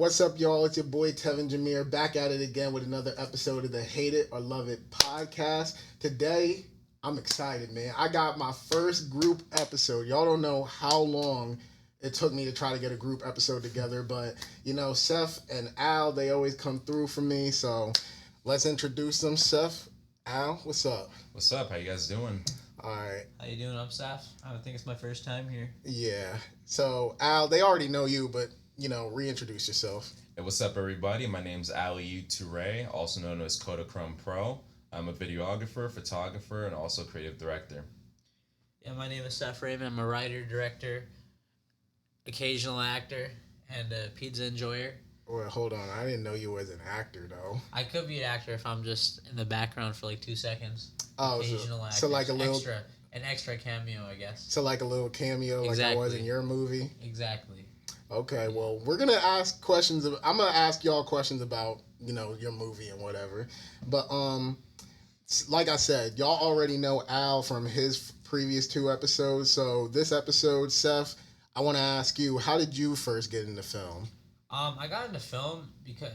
What's up, y'all? It's your boy Tevin Jameer back at it again with another episode of the Hate It or Love It podcast. Today, I'm excited, man. I got my first group episode. Y'all don't know how long it took me to try to get a group episode together, but you know, Saif and Al, they always come through for me. So let's introduce them. Saif, Al, what's up? What's up? How you guys doing? All right. How you doing? I'm Saif. I think it's my first time here. Yeah. So Al, they already know you, but you know, reintroduce yourself. Hey, what's up, everybody? My name's Ali Toure, also known as KodaChrome.Pro. I'm a videographer, photographer, and also creative director. Yeah, my name is Saif Raymond. I'm a writer, director, occasional actor, and a pizza enjoyer. Well, hold on. I didn't know you was an actor, though. I could be an actor if I'm just in the background for like 2 seconds. Oh, occasional actor. So like a little an extra cameo, I guess. So like a little cameo, exactly. Like I was in your movie. Exactly. Okay, well, we're gonna ask questions. I'm gonna ask y'all questions about your movie and whatever. But like I said, y'all already know Al from his previous 2 episodes. So this episode, Saif, I want to ask you, how did you first get into film? I got into film because,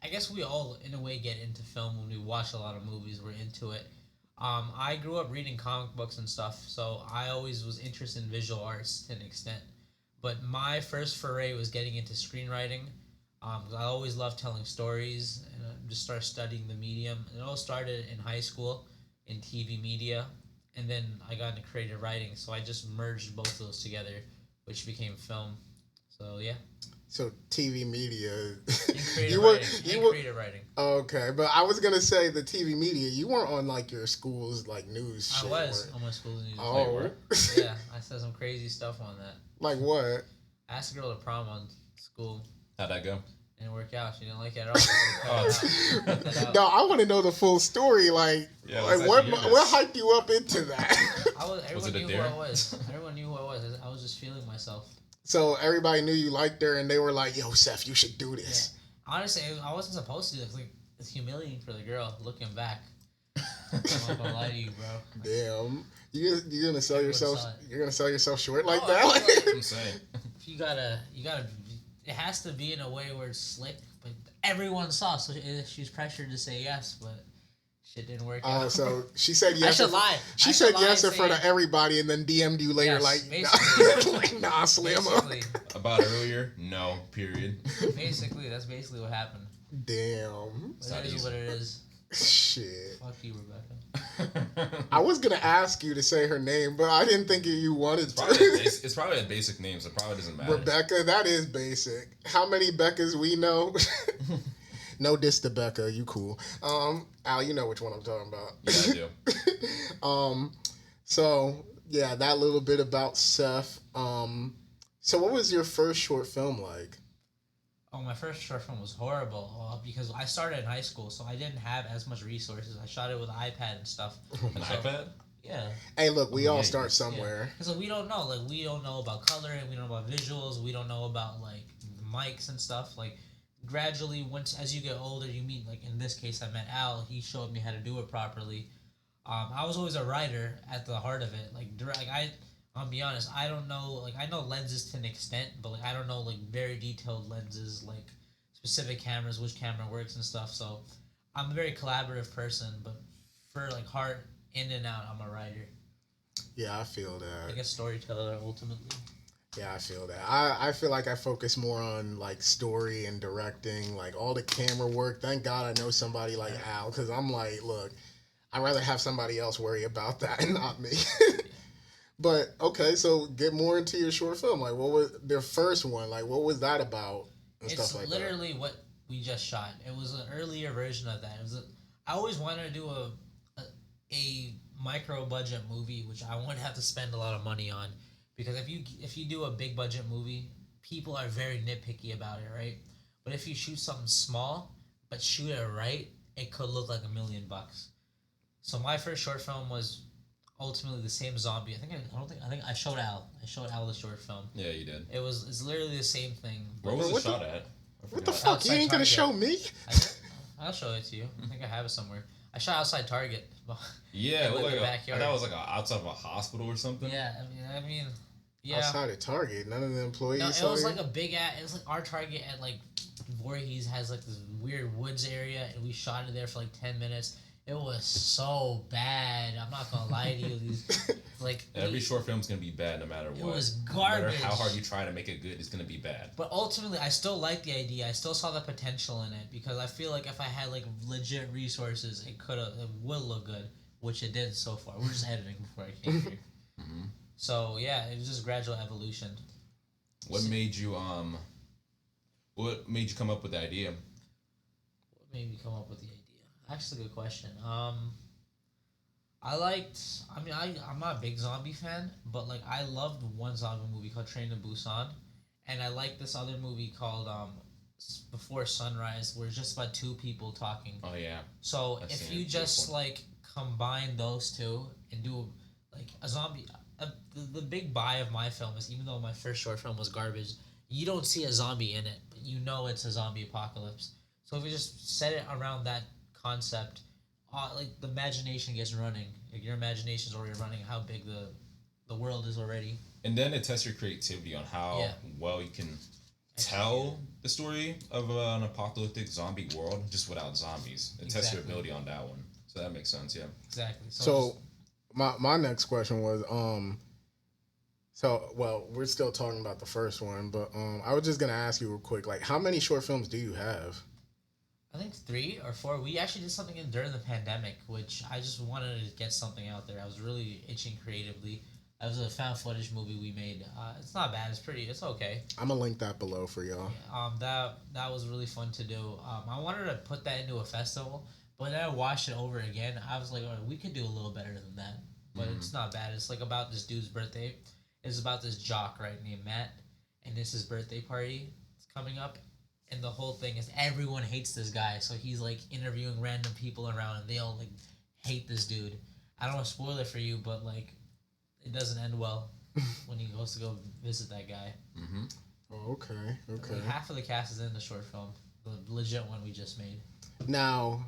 I guess we all, in a way, get into film when we watch a lot of movies. We're into it. I grew up reading comic books and stuff, so I always was interested in visual arts to an extent. But my first foray was getting into screenwriting. I always loved telling stories, and I just started studying the medium. It all started in high school in TV media, and then I got into creative writing, so I just merged both of those together, which became film. So, yeah. So TV media. Creative writing. Okay, but I was gonna say the TV media. You weren't on like your school's like news. I was on my school's news. Oh, yeah, I said some crazy stuff on that. Like what? I asked a girl to prom on school. How'd that go? Didn't work out. She didn't like it at all. No, I want to know the full story. Like what hyped you up into that? Everyone knew who I was. Everyone knew who I was. I was just feeling myself. So everybody knew you liked her, and they were like, "Yo, Saif, you should do this." Yeah. Honestly, I wasn't supposed to. It's humiliating for the girl. Looking back, I'm not gonna lie to you, bro. Damn, you're gonna sell yourself. You're gonna sell yourself short like that. Like, I'm saying. You gotta. It has to be in a way where it's slick, but everyone saw. So she's pressured to say yes, but. It didn't work out. So she said yes. I should lie. She said yes in front of everybody and then DM'd you later nah, slam up. About earlier? No, period. Basically, that's basically what happened. Damn. But it is what it is. Shit. Fuck you, Rebecca. I was going to ask you to say her name, but I didn't think you wanted to. It's probably a basic name, so it probably doesn't matter. Rebecca, that is basic. How many Beccas we know? No diss to Becca, you cool. Al, you know which one I'm talking about. Yeah, I do. So yeah, that little bit about Saif. So what was your first short film like? Oh, my first short film was horrible because I started in high school, so I didn't have as much resources. I shot it with an iPad and stuff. An iPad? Yeah. Hey, look, we all start somewhere. Because we don't know. We don't know about coloring. We don't know about visuals. We don't know about mics and stuff. Gradually, as you get older, you meet, in this case, I met Al. He showed me how to do it properly. I was always a writer at the heart of it. I'll be honest, I don't know, I know lenses to an extent, but, I don't know, very detailed lenses, specific cameras, which camera works and stuff. So, I'm a very collaborative person, but for, heart in and out, I'm a writer. Yeah, I feel that. A storyteller, ultimately. Yeah, I feel that. I feel like I focus more on story and directing, all the camera work. Thank God I know somebody like Al, because I'm look, I'd rather have somebody else worry about that and not me. But okay, so get more into your short film. What was their first one? What was that about? And it's stuff like literally what we just shot. It was an earlier version of that. I always wanted to do a micro budget movie, which I wouldn't have to spend a lot of money on. Because if you do a big budget movie, people are very nitpicky about it, right? But if you shoot something small, but shoot it right, it could look like $1 million. So my first short film was ultimately the same zombie. I think I showed Al. I showed Al the short film. Yeah, you did. It's literally the same thing. Where was it shot at? What the fuck? You ain't gonna show me? I'll show it to you. I think I have it somewhere. I shot outside Target. Yeah, it looked like backyard. I thought it was outside of a hospital or something. Yeah, I mean. Yeah. Outside of Target, none of the employees. No, it was a big it was our Target at Voorhees has like this weird woods area, and we shot it there for like 10 minutes. It was so bad. I'm not gonna lie to you. Every short film's gonna be bad no matter what. It was No garbage. matter how hard you try to make it good, it's gonna be bad. But ultimately, I still like the idea. I still saw the potential in it because I feel like if I had like legit resources, it would look good, which it did so far. We're just editing before I came here. Mm-hmm. So yeah, it was just gradual evolution. What made you come up with the idea? What made me come up with the idea? Actually, good question. I'm not a big zombie fan, but like I loved one zombie movie called Train to Busan, and I like this other movie called Before Sunrise, where it's just about two people talking. Oh yeah. So if you just like combine those two and do like a zombie, the big buy of my film is, even though my first short film was garbage, you don't see a zombie in it, but you know it's a zombie apocalypse. So if you just set it around that concept, like the imagination gets running. Like your imagination's already running how big the world is already. And then it tests your creativity on how well you can tell the story of an apocalyptic zombie world just without zombies. It tests your ability on that one. So that makes sense, yeah. Exactly. So my next question was we're still talking about the first one, but I was just gonna ask you real quick, like, how many short films do you have? I think 3 or 4. We actually did something during the pandemic, which I just wanted to get something out there. I was really itching creatively. That was a found footage movie we made. It's not bad. It's okay. I'm gonna link that below for y'all. That was really fun to do. I wanted to put that into a festival, but then I watched it over again. I was like, oh, we could do a little better than that. But it's not bad. It's like about this dude's birthday. It's about this jock, right, named Matt, and it's his birthday party. It's coming up. And the whole thing is everyone hates this guy, so he's like interviewing random people around, and they all like hate this dude. I don't want to spoil it for you, but like it doesn't end well when he goes to go visit that guy. Mm-hmm. Oh, okay. Like half of the cast is in the short film, the legit one we just made. Now,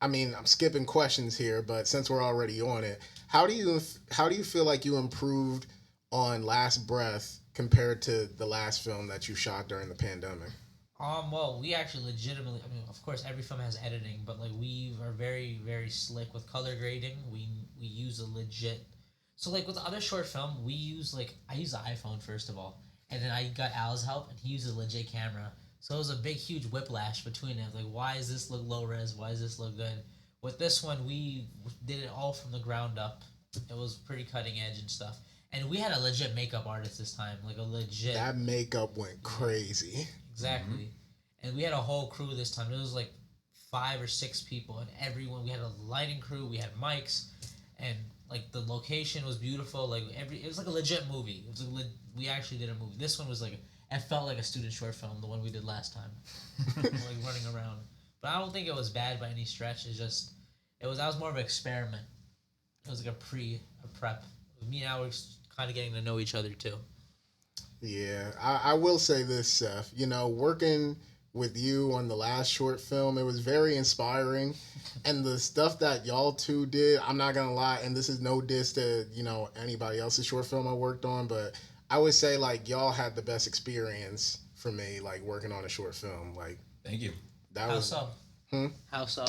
I mean, I'm skipping questions here, but since we're already on it, how do you feel like you improved on Last Breath compared to the last film that you shot during the pandemic? Well, we actually legitimately, I mean, of course, every film has editing, but like we are very, very slick with color grading. We use a legit, so like with the other short film, I use the iPhone first of all, and then I got Al's help, and he uses a legit camera. So it was a big, huge whiplash between it. Like, why does this look low res? Why does this look good? With this one, we did it all from the ground up. It was pretty cutting edge and stuff. And we had a legit makeup artist this time, like a legit. That makeup went crazy. Exactly. Mm-hmm. And we had a whole crew this time. It was like 5 or 6 people, and everyone. We had a lighting crew. We had mics, and like the location was beautiful. Like it was like a legit movie. It was we actually did a movie. This one was like it felt like a student short film, the one we did last time, like running around. But I don't think it was bad by any stretch. That was more of an experiment. It was like a prep. Me and Al were kind of getting to know each other too. Yeah, I will say this, Seth. You know, working with you on the last short film, it was very inspiring. And the stuff that y'all two did, I'm not going to lie, and this is no diss to, anybody else's short film I worked on, but I would say, like, y'all had the best experience for me, like, working on a short film. Like, thank you. How so? How so?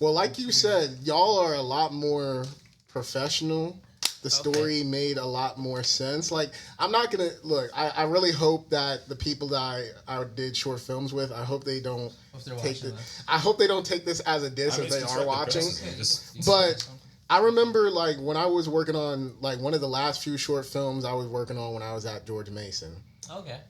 Well, like you said, y'all are a lot more professional. The story made a lot more sense. Like, I'm not gonna look. I really hope that the people that I did short films with, I hope they don't take this. I hope they don't take this as a diss if they are watching. But I remember, like, when I was working on like one of the last few short films I was working on when I was at George Mason. Okay.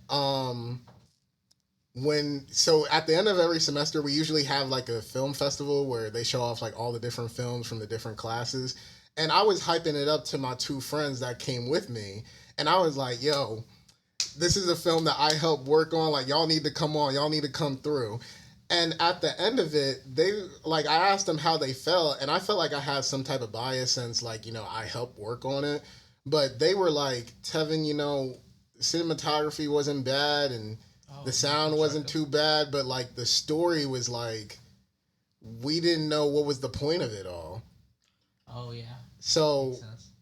So at the end of every semester, we usually have like a film festival where they show off like all the different films from the different classes. And I was hyping it up to my 2 friends that came with me. And I was like, yo, this is a film that I helped work on. Like, y'all need to come on. Y'all need to come through. And at the end of it, I asked them how they felt. And I felt like I had some type of bias since, like, I helped work on it. But they were like, Tevin, cinematography wasn't bad. And the sound wasn't too bad. But, like, the story was like, we didn't know what was the point of it all. Oh, yeah. So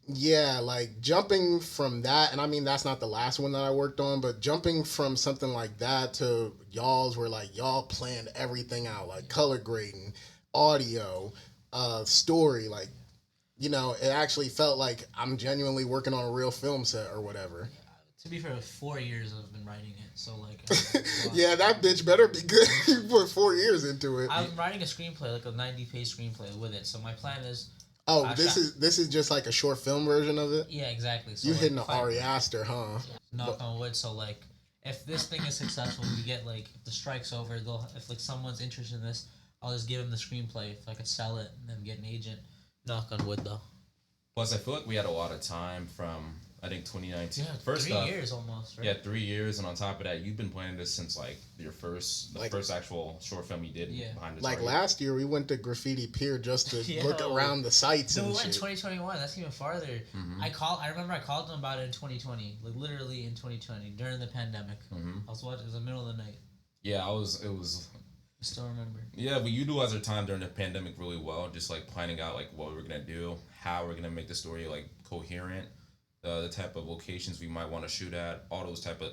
Yeah, like jumping from that, and I mean that's not the last one that I worked on, but jumping from something like that to y'all's where like y'all planned everything out, like color grading, audio, story, like it actually felt like I'm genuinely working on a real film set or whatever. To be fair, 4 years I've been writing it, so like. Yeah, that bitch better be good. You put 4 years into it. I'm writing a screenplay, like a 90-page screenplay with it. So my plan is. Oh, this is just like a short film version of it. Yeah, exactly. So you like, hitting the Ari Aster, huh? Knock on wood. So like, if this thing is successful, we get like if the strike's over, if like someone's interested in this, I'll just give them the screenplay. If I could sell it and then get an agent. Knock on wood, though. Plus, I feel like we had a lot of time from, I think, 2019. Yeah, first 3 years almost, right? Yeah, 3 years, and on top of that, you've been planning this since, like, the first actual short film you did behind the Like, target. last year, we went to Graffiti Pier just to look around the sites and we shit. went in 2021. That's even farther. Mm-hmm. I remember I called them about it in 2020. Like, literally in 2020, during the pandemic. Mm-hmm. It was the middle of the night. Yeah, it was... I still remember. Yeah, we utilized our time during the pandemic really well, just like planning out like what we were gonna do, how we're gonna make the story like coherent, the type of locations we might want to shoot at, all those type of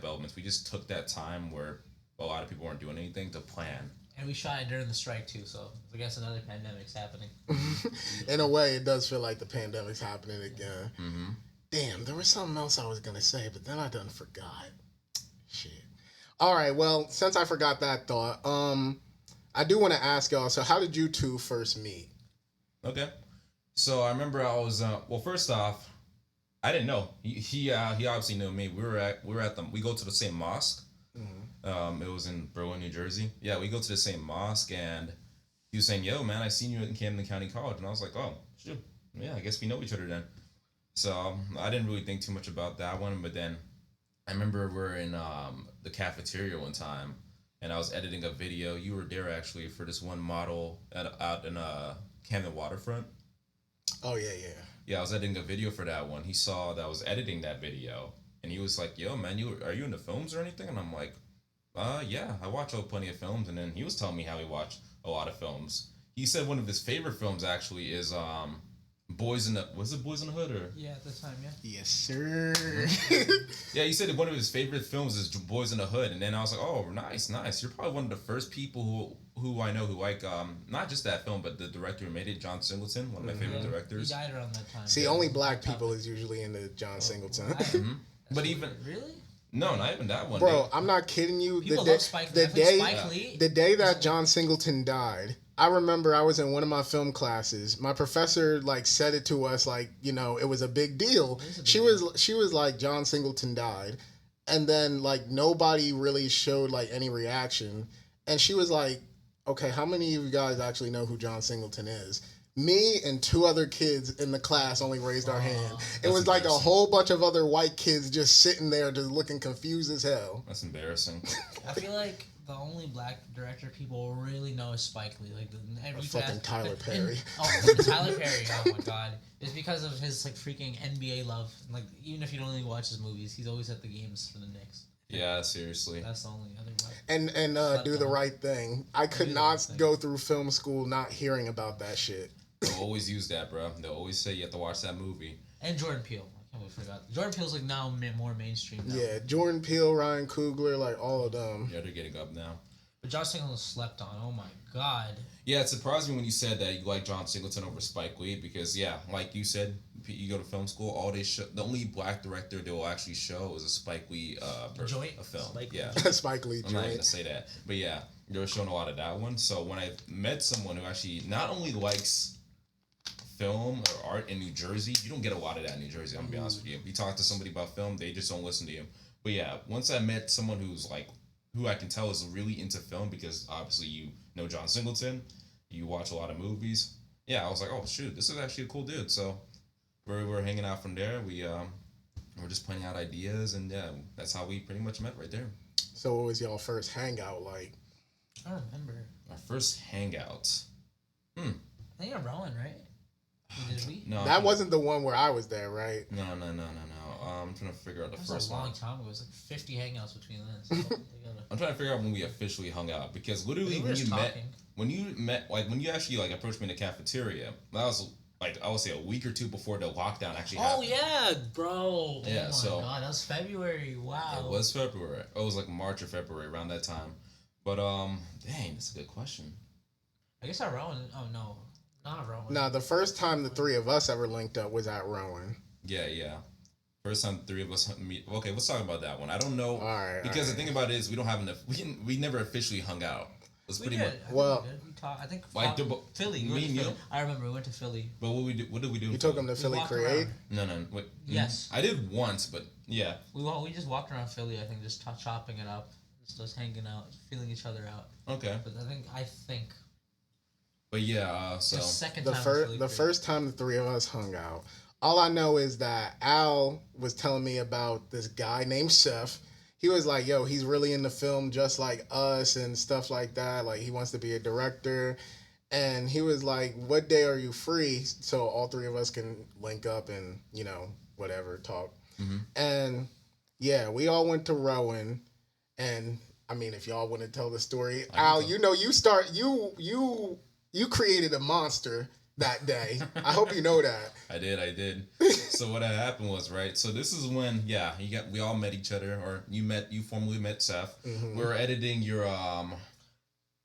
elements. We just took that time where a lot of people weren't doing anything to plan. And we shot it during the strike too, so I guess another pandemic's happening. In a way, it does feel like the pandemic's happening again. Mm-hmm. Damn, there was something else I was gonna say, but then I done forgot. Shit. All right, well, since I forgot that thought, I do want to ask y'all, so how did you two first meet? Okay. So I remember I was, first off, I didn't know. He obviously knew me. We go to the same mosque. Mm-hmm. It was in Berlin, New Jersey. Yeah, we go to the same mosque, and he was saying, yo, man, I seen you in Camden County College. And I was like, oh, shoot. Yeah, I guess we know each other then. So I didn't really think too much about that one, but then I remember we're in the cafeteria one time, and I was editing a video. You were there actually for this one model out in Camden Waterfront. Oh yeah. Yeah, I was editing a video for that one. He saw that I was editing that video, and he was like, "Yo, man, are you into films or anything?" And I'm like, yeah, I watch plenty of films." And then he was telling me how he watched a lot of films. He said one of his favorite films actually is was it Boys in the Hood or? Yeah, at the time, yeah. Yes, sir. Yeah, he said one of his favorite films is Boys in the Hood, and then I was like, oh, nice. You're probably one of the first people who I know who like not just that film, but the director who made it, John Singleton, one of my favorite directors. He died around that time. See, only black people is usually into John Singleton. Mm-hmm. But even really. No, not even that one. Bro, I'm not kidding you. People love Spike Lee. The day that John Singleton died, I remember I was in one of my film classes. My professor said it to us it was a big deal. She was like, John Singleton died, and then nobody really showed any reaction, and she was like, okay, how many of you guys actually know who John Singleton is? Me and two other kids in the class only raised our hand. It was like a whole bunch of other white kids just sitting there just looking confused as hell. That's embarrassing. I feel like the only black director people really know is Spike Lee. Fucking Tyler Perry. Tyler Perry, oh my god. It's because of his freaking NBA love. Even if you don't really watch his movies, he's always at the games for the Knicks. Yeah, seriously. That's the only other black. And Do the Right Thing. I could not go through film school not hearing about that shit. They'll always use that, bro. They'll always say you have to watch that movie. And Jordan Peele. I can't believe I forgot. Jordan Peele's now more mainstream now. Yeah, Jordan Peele, Ryan Coogler, all of them. Yeah, they're getting up now. But John Singleton slept on. Oh my god. Yeah, it surprised me when you said that you like John Singleton over Spike Lee because, yeah, like you said, you go to film school, the only black director they will actually show is a Spike Lee a film. Spike Lee I'm not going to say that. But yeah, they were showing a lot of that one. So when I met someone who actually not only likes film or art in New Jersey, you don't get a lot of that in New Jersey, I'm going to be honest with you. If you talk to somebody about film, they just don't listen to you. But yeah, once I met someone who I can tell is really into film because obviously you know John Singleton, you watch a lot of movies. Yeah, I was like, oh shoot, this is actually a cool dude. So we're hanging out from there. We're just planning out ideas, and yeah, that's how we pretty much met right there. So what was y'all first hangout like? I don't remember. Our first hangout. I think at Rowan, right? Did we? No, that wasn't the one where I was there, right? No. I'm trying to figure out the first one. That was a long time ago. It was 50 hangouts between us. I'm trying to figure out when we officially hung out because literally when you actually approached me in the cafeteria, that was like I would say a week or two before the lockdown actually Oh happened. yeah, bro. Yeah, Oh my so god, that was February. Wow. it was February. It was like March or February around that time. But dang, that's a good question. I guess I Rowan. Oh no, not Rowan. Now, the first time the three of us ever linked up was at Rowan. Yeah. First time the three of us meet. Okay, let's talk about that one. I don't know All right. because the thing about it is we don't have enough. We never officially hung out. It's We pretty did. much. Well, we talked. I think Like, Philly. me We went and to you? Philly. I remember we went to Philly. But what did we do? You in took Philly? him to Philly walked Create? around. No. Wait, Yes. I did once, but yeah. We just walked around Philly. I think just chopping it up, just hanging out, feeling each other out. Okay. But I think But yeah, so the second The time. first time the three of us hung out. All I know is that Al was telling me about this guy named Saif. He was like, yo, he's really into film just like us and stuff like that. Like, he wants to be a director. And he was like, what day are you free? So all three of us can link up and, whatever, talk. Mm-hmm. And yeah, we all went to Rowan. And I mean, if y'all want to tell the story, Al, you created a monster that day. I hope you know that. I did. So what had happened was, right, so this is when, we all met each other, or you formally met Seth. Mm-hmm. We were editing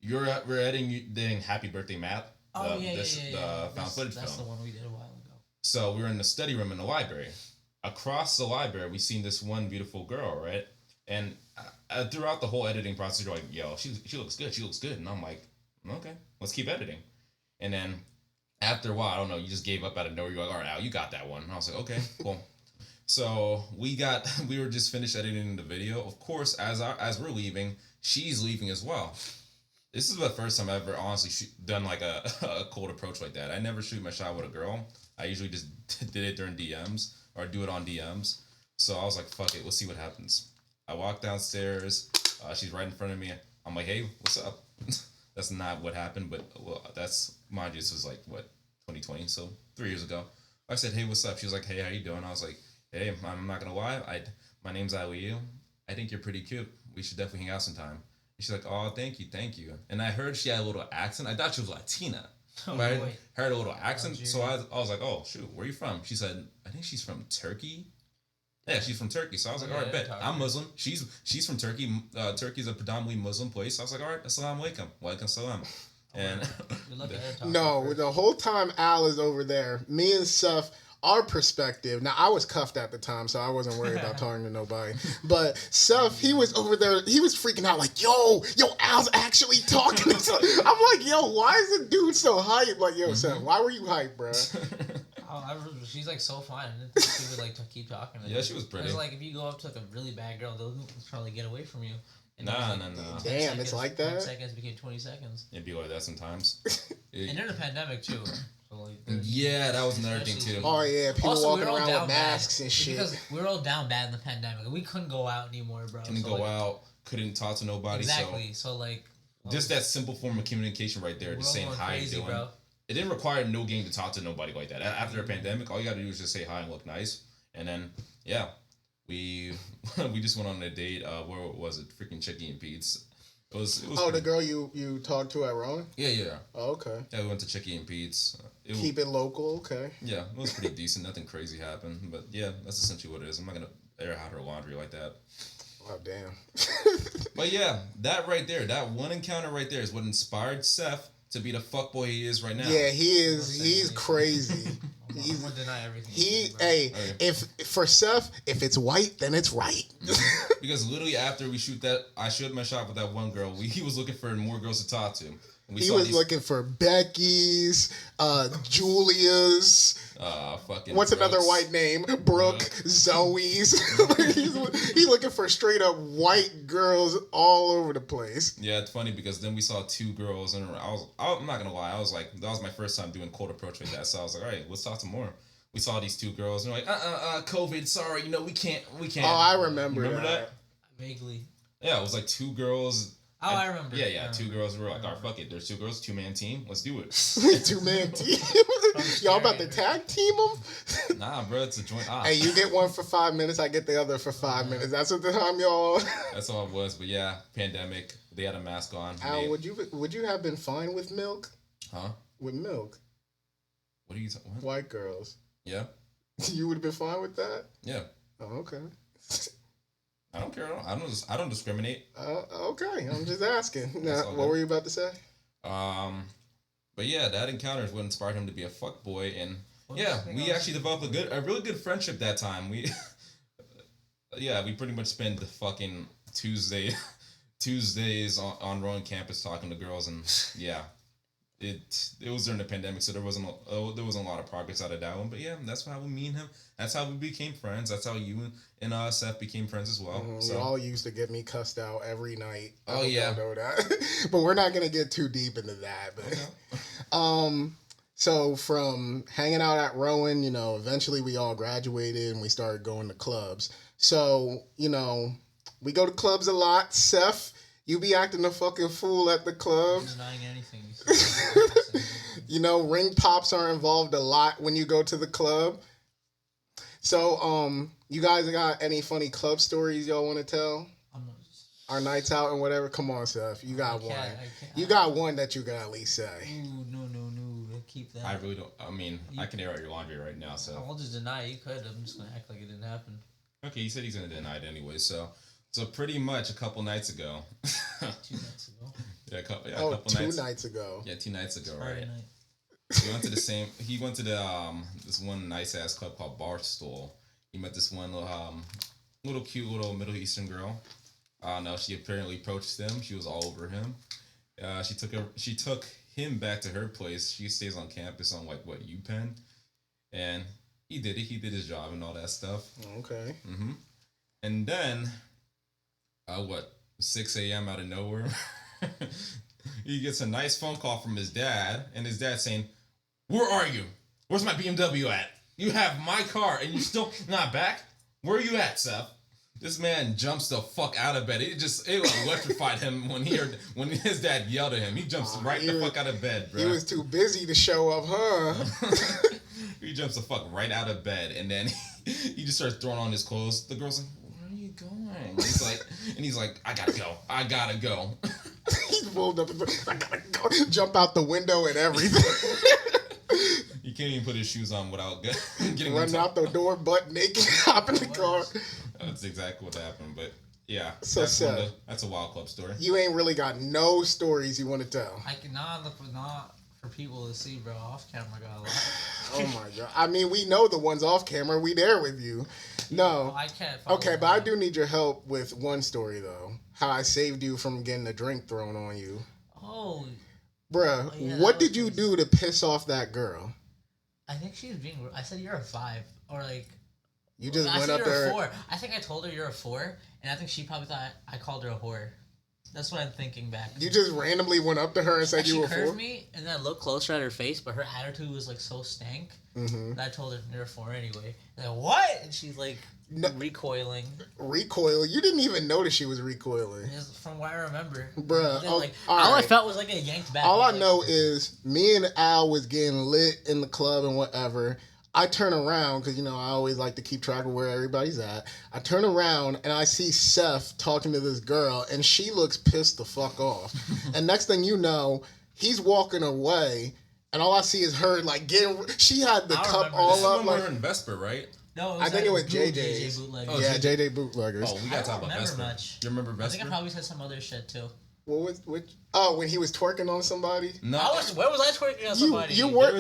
we're editing Happy Birthday Matt. Oh, The found footage That's film. the one we did a while ago. So we were in the study room in the library. Across the library, we seen this one beautiful girl, right? And throughout the whole editing process, you're like, yo, she looks good. And I'm like, okay, let's keep editing. And then after a while, I don't know, you just gave up out of nowhere. You're like, all right, Al, you got that one. And I was like, okay, cool. So we were just finished editing the video. Of course, as we're leaving, she's leaving as well. This is the first time I've ever honestly done like a cold approach like that. I never shoot my shot with a girl. I usually just did it during DMs or do it on DMs. So I was like, fuck it, let's see what happens. I walk downstairs. She's right in front of me. I'm like, hey, what's up? That's not what happened, but that's, mind you, this was like, 2020, so 3 years ago. I said, hey, what's up? She was like, hey, how you doing? I was like, hey, I'm not gonna lie, my name's Aliu. I think you're pretty cute. We should definitely hang out sometime. And she's like, oh, thank you. And I heard she had a little accent. I thought she was Latina. Oh, but I boy. heard a little accent, Oh, so I was like, oh, shoot, where are you from? She said, I think she's from Turkey. Yeah, she's from Turkey. So I was like, all right, bet. I'm Muslim. She's from Turkey. Turkey's a predominantly Muslim place. So I was like, all right, assalamu alaikum. Walaikum salam. And no, the whole time Al is over there, me and Seth, our perspective. Now, I was cuffed at the time, so I wasn't worried about talking to nobody. But Seth, he was over there. He was freaking out like, yo, Al's actually talking to Seth. I'm like, yo, why is the dude so hyped? Like, yo, Seth, why were you hyped, bro? She's like so fine. I didn't think she would like to keep talking. Yeah, she was pretty. It's like if you go up to like a really bad girl, they'll probably get away from you. And No. Damn, it's like that? 10 seconds became 20 seconds. It'd be like that sometimes. And during the pandemic, too. So like, Yeah, that was another thing, too. Oh, yeah, people also, walking we were all around with down masks bad. and shit. Because we were all down bad in the pandemic. We couldn't go out anymore, bro. Couldn't go out, couldn't talk to nobody. Exactly. So like... Just that simple form of communication right there, just saying hi, crazy, doing. Bro. It didn't require no game to talk to nobody like that. After a pandemic, all you gotta do is just say hi and look nice. And then, yeah, we just went on a date. Where was it? Freaking Chicky and Pete's. It was the girl you talked to at Rowan? Yeah. Oh, okay. Yeah, we went to Chicky and Pete's. Keep it local, okay. Yeah, it was pretty decent. Nothing crazy happened. But yeah, that's essentially what it is. I'm not gonna air out her laundry like that. Oh, damn. But yeah, that right there, that one encounter right there is what inspired Seth to be the fuckboy he is right now. Yeah, he is. He's crazy. I'm gonna deny everything. If for Seth, if it's white, then it's right. Because literally after I showed my shot with that one girl. He was looking for more girls to talk to. He was looking for Becky's, Julia's. Fucking. What's Brooks. another white name? Brooke, Zoe's. He's looking for straight up white girls all over the place. Yeah, it's funny because then we saw two girls, and I'm not gonna lie, I was like, that was my first time doing cold approach like that. So I was like, all right, let's talk some more. We saw these two girls, and we're like, COVID, sorry, we can't. Oh, I remember. Remember that? Vaguely. Yeah, it was like two girls. Oh, I remember. Yeah, two girls. We were like, all right, fuck it. There's two girls, 2-man team. Let's do it. 2-man team. Y'all about to tag team them? Nah, bro, it's a joint op. Hey, you get one for 5 minutes, I get the other for 5 minutes. That's what the time y'all. That's all it was. But yeah, pandemic. They had a mask on. Al, would you have been fine with milk? Huh? With milk? What are you talking? White girls. Yeah. You would have been fine with that? Yeah. Oh, okay. I don't care. I don't discriminate. Okay. I'm just asking. Now, all what good. were you about to say? But yeah, that encounter is what inspired him to be a fuckboy, and yeah, Thing we was- actually developed a really good friendship that time. We, yeah, we pretty much spent the fucking Tuesdays on Rowan campus talking to girls, and yeah, it was during the pandemic, so there wasn't a lot of progress out of that one. But yeah, that's how me and him. That's how we became friends. That's how you and Seth became friends as well. Mm-hmm. So Y'all used to get me cussed out every night. Oh, yeah. I know that. But we're not gonna get too deep into that. But so from hanging out at Rowan, eventually we all graduated and we started going to clubs. So, we go to clubs a lot. Seth, you be acting a fucking fool at the club. I'm denying anything. Ring pops are involved a lot when you go to the club. So, you guys got any funny club stories y'all want to tell? Our nights out and whatever? Come on, Seth. You got one. You got one that you can at least say. Ooh, no. Keep that. I really don't. I mean, I can air out your laundry right now. So I'll just deny it. You could. I'm just gonna act like it didn't happen. okay, he said he's gonna deny it anyway. So pretty much a couple nights ago. 2 nights ago. Yeah, a couple two nights ago. Yeah, 2 nights ago, Friday right? night. He went to the same. He went to the this one nice ass club called Barstool. He met this one little cute little Middle Eastern girl. No, she apparently approached him. She was all over him. She took him back to her place. She stays on campus on UPenn, and he did it. He did his job and all that stuff. Okay. Mm-hmm. And then, 6 a.m. out of nowhere, he gets a nice phone call from his dad, and his dad saying, "Where are you? Where's my BMW at? You have my car, and you still not back? Where are you at, Seth?" This man jumps the fuck out of bed. It electrified him when his dad yelled at him. He jumps fuck out of bed, bro. He was too busy to show up, huh? He jumps the fuck right out of bed, and then he just starts throwing on his clothes. The girl's like, "Where are you going?" He's like, "I gotta go." He pulled up and I gotta go. Jump out the window and everything. He can't even put his shoes on without getting running out the door butt naked, hop in the car. That's exactly what happened, but yeah, So that's a wild club story. You ain't really got no stories you want to tell. I cannot look for people to see, bro. Off camera, got a lot. Oh my god! I mean, we know the ones off camera. We there with you. No, I can't. Okay, but I do need your help with one story though. How I saved you from getting a drink thrown on you. Oh, bruh. yeah, What did you do to piss off that girl? I think she was being. I said you're a 5 or like. You just I went said up you're there. a 4. I think I told her you're a 4, and I think she probably thought I called her a whore. That's what I'm thinking back. You just randomly went up to her and said you were 4? She curved me, and then I looked closer at her face, but her attitude was like so stank. Mm-hmm. That I told her you're a 4 anyway. And then, what? And she's like recoiling. Recoil? You didn't even notice she was recoiling. Just from what I remember. Bruh. Then, like, all all I right. felt was like a yanked back. All I like, know is me and Al was getting lit in the club and whatever. I turn around because, I always like to keep track of where everybody's at. I turn around and I see Seth talking to this girl and she looks pissed the fuck off. And next thing you know, he's walking away and all I see is her she had the cup all up. Like, in Vesper, right? No, I think it was JJ Bootleggers. Bootleggers. Yeah, JJ Bootleggers. Oh, we gotta talk about Vesper. Much. You remember Vesper? I think I probably said some other shit too. When he was twerking on somebody? No. Where was I twerking on somebody? You were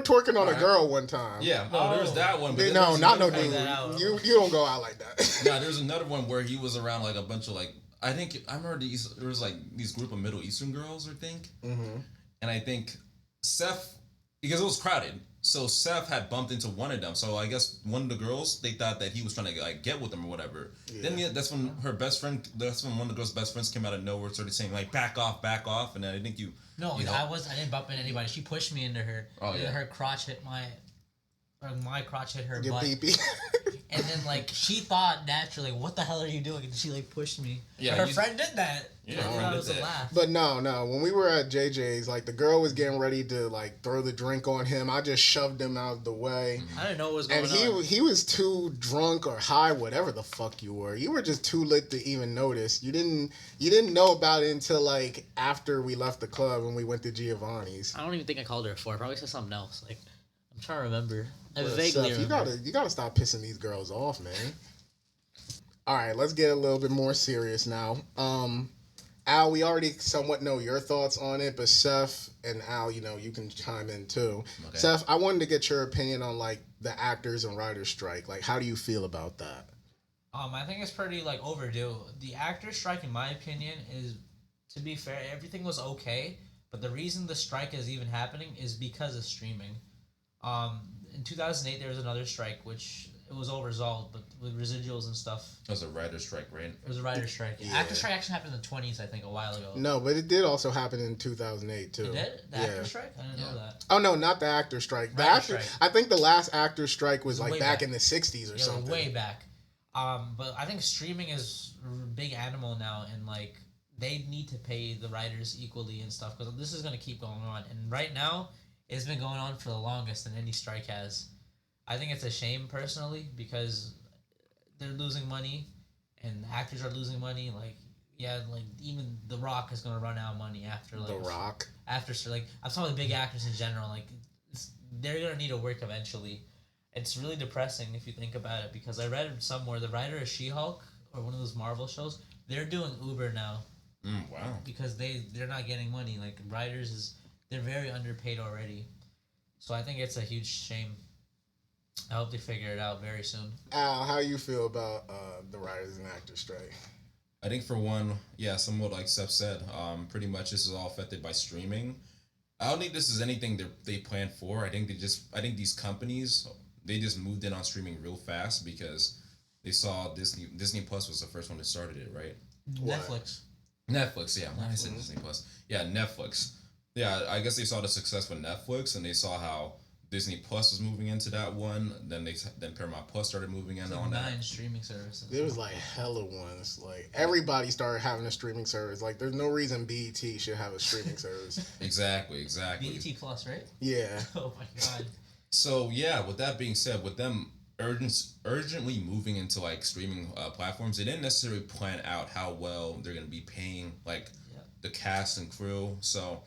twerking on a girl one time. Yeah, there was that one. But No, not no dude. You don't go out like that. No, there's another one where he was around a bunch of I remember there was these group of Middle Eastern girls, I think. Mm-hmm. And I think Seth, because it was crowded, so Seth had bumped into one of them. So I guess one of the girls, they thought that he was trying to get with them or whatever. Yeah. Then that's when one of the girl's best friends came out of nowhere, started saying back off, and then I think you. No, I didn't bump into anybody. She pushed me into her. Oh yeah. Her crotch hit my crotch hit her Your butt. pee-pee. And then like she thought naturally, what the hell are you doing? And she like pushed me. Yeah, her friend did that. Yeah, and I thought it was a laugh. But no. When we were at JJ's, like the girl was getting ready to like throw the drink on him. I just shoved him out of the way. I didn't know what was going on. And he was too drunk or high, whatever the fuck you were. You were just too lit to even notice. You didn't know about it until like after we left the club and we went to Giovanni's. I don't even think I called her before. I probably said something else. Like I'm trying to remember. I But vaguely Seth, remember. you gotta stop pissing these girls off, man. All right, let's get a little bit more serious now. Al, we already somewhat know your thoughts on it, but Seth and Al, you can chime in too. Okay. Seth, I wanted to get your opinion on like the actors and writers strike. Like, how do you feel about that? I think it's pretty like overdue. The actors strike, in my opinion, is, to be fair, everything was okay, but the reason the strike is even happening is because of streaming. In 2008, there was another strike, which it was all resolved, but with residuals and stuff. It was a writer's strike, right? It was a writer's strike. Yeah. Actor strike actually happened in the 20s, I think, a while ago. No, but it did also happen in 2008 too. It did? The actor strike? I didn't know that. Oh no, not the actor strike. Strike. I think the last actor strike was like way back in the 60s or something. Way back. But I think streaming is a big animal now, and like they need to pay the writers equally and stuff, because this is going to keep going on. And right now, it's been going on for the longest than any strike has. I think it's a shame personally, because they're losing money and actors are losing money. Like, yeah, like even The Rock is going to run out of money after like The Rock. After like I'm talking about big actors in general. Like they're going to need to work eventually. It's really depressing if you think about it, because I read somewhere the writer of She-Hulk or one of those Marvel shows, they're doing Uber now. Wow. Because they're not getting money. Like they're very underpaid already. So I think it's a huge shame. I hope they figure it out very soon. Al, how you feel about the writers and actors strike? I think for one, yeah, somewhat like Seth said, pretty much this is all affected by streaming. I don't think this is anything they planned for. I think these companies, they just moved in on streaming real fast because they saw Disney Plus was the first one that started it, right? Netflix, yeah. I said Disney Plus. Yeah, Netflix. Yeah, I guess they saw the success with Netflix, and they saw how Disney Plus was moving into that one. Then Paramount Plus started moving in on 9 streaming services. There was like hella ones. Like everybody started having a streaming service. Like there's no reason BET should have a streaming service. Exactly. BET Plus, right? Yeah. Oh my god. So yeah, with that being said, with them urgently moving into like streaming platforms, they didn't necessarily plan out how well they're gonna be paying like the cast and crew. So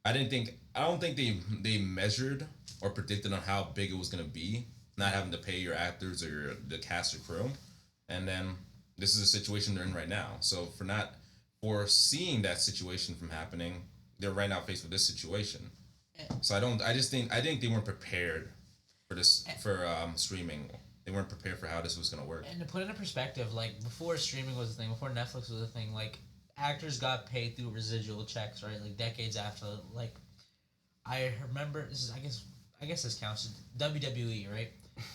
I don't think they measured or predicted on how big it was gonna be, not having to pay your actors or the cast or crew. And then this is a situation they're in right now. So for not foreseeing that situation from happening, they're right now faced with this situation. So I think they weren't prepared for this for streaming. They weren't prepared for how this was gonna work. And to put it in perspective, like before streaming was a thing, before Netflix was a thing, like actors got paid through residual checks, right? Like decades after. Like I remember this is I guess this counts. WWE, right?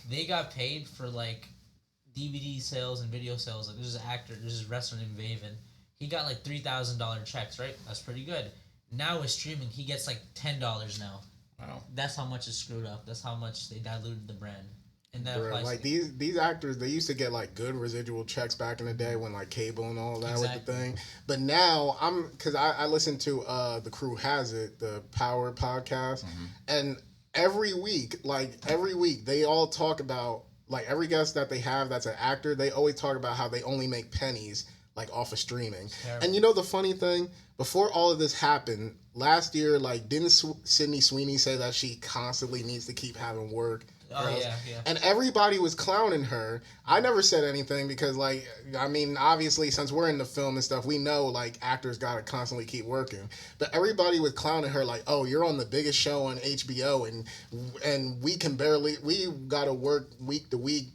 They got paid for like DVD sales and video sales. Like there's this wrestler named Tevin. He got like $3,000 checks, right? That's pretty good. Now with streaming, he gets like $10 now. Wow. That's how much it's screwed up. That's how much they diluted the brand. And that Bro, like these actors, they used to get like good residual checks back in the day when like cable and all that with the thing. But now because I listen to The Crew Has It, the Power podcast, and every week they all talk about, like every guest that they have that's an actor, they always talk about how they only make pennies like off of streaming. And you know the funny thing, before all of this happened last year, like didn't Sydney Sweeney say that she constantly needs to keep having work? Oh yeah. And everybody was clowning her. I never said anything because, like, I mean, obviously, since we're in the film and stuff, we know, like, actors got to constantly keep working. But everybody was clowning her like, oh, you're on the biggest show on HBO and we got to work week to week,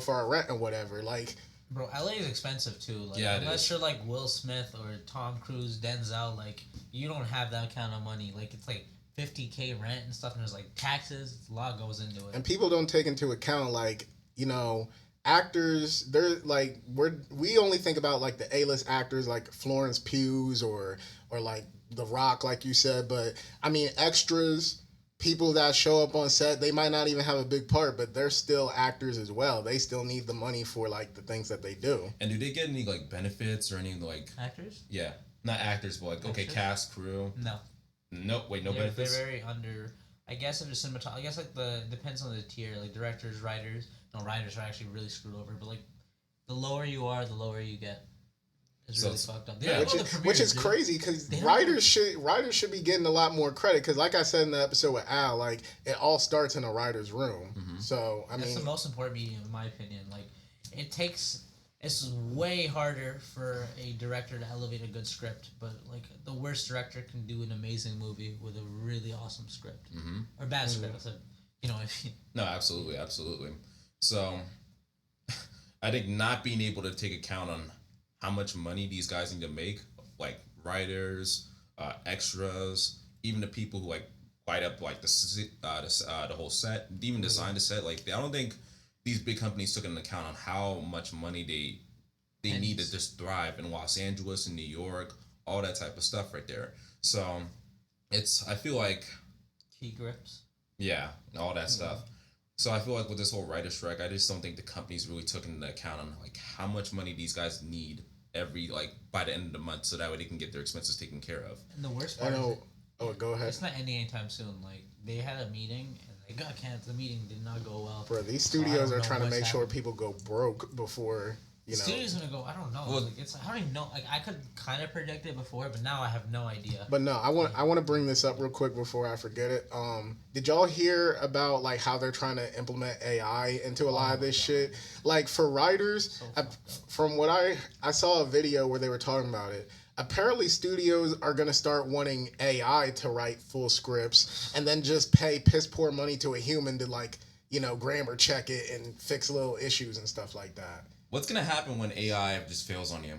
for our rent and whatever. Like, bro, LA is expensive too. Like, yeah, unless you're like Will Smith or Tom Cruise, Denzel, like, you don't have that kind of money. Like, it's like $50K rent and stuff, and there's like taxes. A lot goes into it. And people don't take into account, like, actors. They're like we only think about like the A-list actors like Florence Pugh or like The Rock, like you said. But I mean, extras, people that show up on set, they might not even have a big part, but they're still actors as well. They still need the money for like the things that they do. And do they get any like benefits or any like Actors? yeah, not actors, but like okay, Actors? cast, crew. No. Nope. Wait, no they're benefits. very under. I guess if it's cinematography, I guess like depends on the tier. Like directors, writers. No, writers are actually really screwed over. But like, the lower you are, the lower you get. It's So really it's- fucked up. They yeah. don't Which go is, to premieres, which is dude. crazy because They don't writers should be getting a lot more credit because, like I said in the episode with Al, like it all starts in a writer's room. So I That's mean, the most important medium, in my opinion. Like, it's way harder for a director to elevate a good script, but like the worst director can do an amazing movie with a really awesome script or bad script. So, you know, if you, No, absolutely, absolutely. So, I think not being able to take account on how much money these guys need to make, like writers, extras, even the people who like light up like the whole set, even design the set. Like, I don't think these big companies took into account on how much money they need to just thrive in Los Angeles and New York, all that type of stuff right there. So, I feel like key grips. yeah, all that stuff. So I feel like with this whole writer strike, I just don't think the companies really took into account on like how much money these guys need every like by the end of the month, so that way they can get their expenses taken care of. And the worst I part is know. Oh, go ahead, it's not ending anytime soon. Like, they had a meeting and they got canceled. The meeting did not go well. bro. These So I studios don't are know trying to what's make sure happening. people go broke before you The know. studio's gonna go. I don't know. Well- Like, I don't even know. Like, I could kind of predict it before, but now I have no idea. But no, I want to bring this up real quick before I forget it. Did y'all hear about like how they're trying to implement AI into a lot of this shit? Like for writers, So fucked up. from what I saw a video where they were talking about it. Apparently, studios are gonna start wanting AI to write full scripts and then just pay piss poor money to a human to like grammar check it and fix little issues and stuff like that. What's gonna happen when AI just fails on you?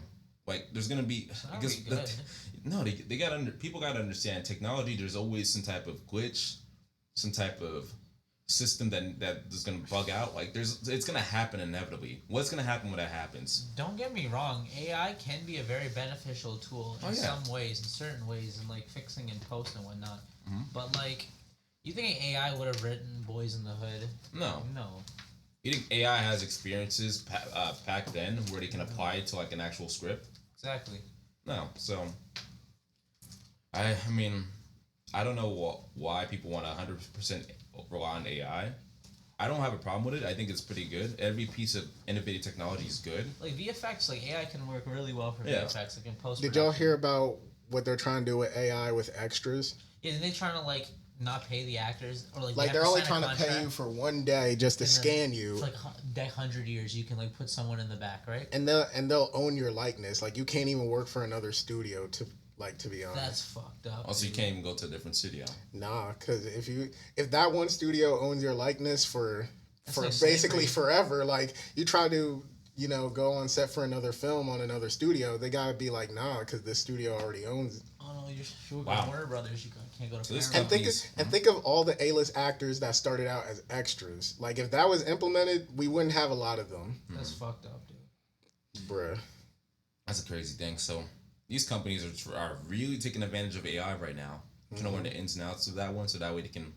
Like, there's gonna be not because really good. no, they got people got to understand technology. There's always some type of glitch, some type of system that is gonna bug out. Like, it's gonna happen inevitably. What's gonna happen when that happens? Don't get me wrong. AI can be a very beneficial tool in some ways, in certain ways, in like fixing and post and whatnot. But like, you think AI would have written Boys in the Hood? No. No. You think AI has experiences back then where they can apply it to like an actual script? Exactly. No. So, I mean, I don't know why people want to 100% rely on AI. I don't have a problem with it. I think it's pretty good. Every piece of innovative technology is good. Like VFX, like AI can work really well for Yeah. VFX. Like in post. Did y'all hear about what they're trying to do with AI with extras? Yeah, and they trying to like not pay the actors or like. Like they they're have only sign a trying to pay contract, you for one day just to and then scan you, For like 100 years, you can like put someone in the back, right? and they'll own your likeness. Like you can't even work for another studio to be honest. That's fucked up. Also, you can't even go to a different studio. Nah, because if that one studio owns your likeness for That's like basically slavery. forever, like you try to go on set for another film on another studio, they gotta be like nah, because this studio already owns it. Oh no, you're Wow. Warner Brothers. You can't go to. So this Paramount. And think of all the A-list actors that started out as extras. Like if that was implemented, we wouldn't have a lot of them, That's fucked up, dude. bruh. That's a crazy thing. So these companies are really taking advantage of AI right now. Trying to learn the ins and outs of that one, so that way they can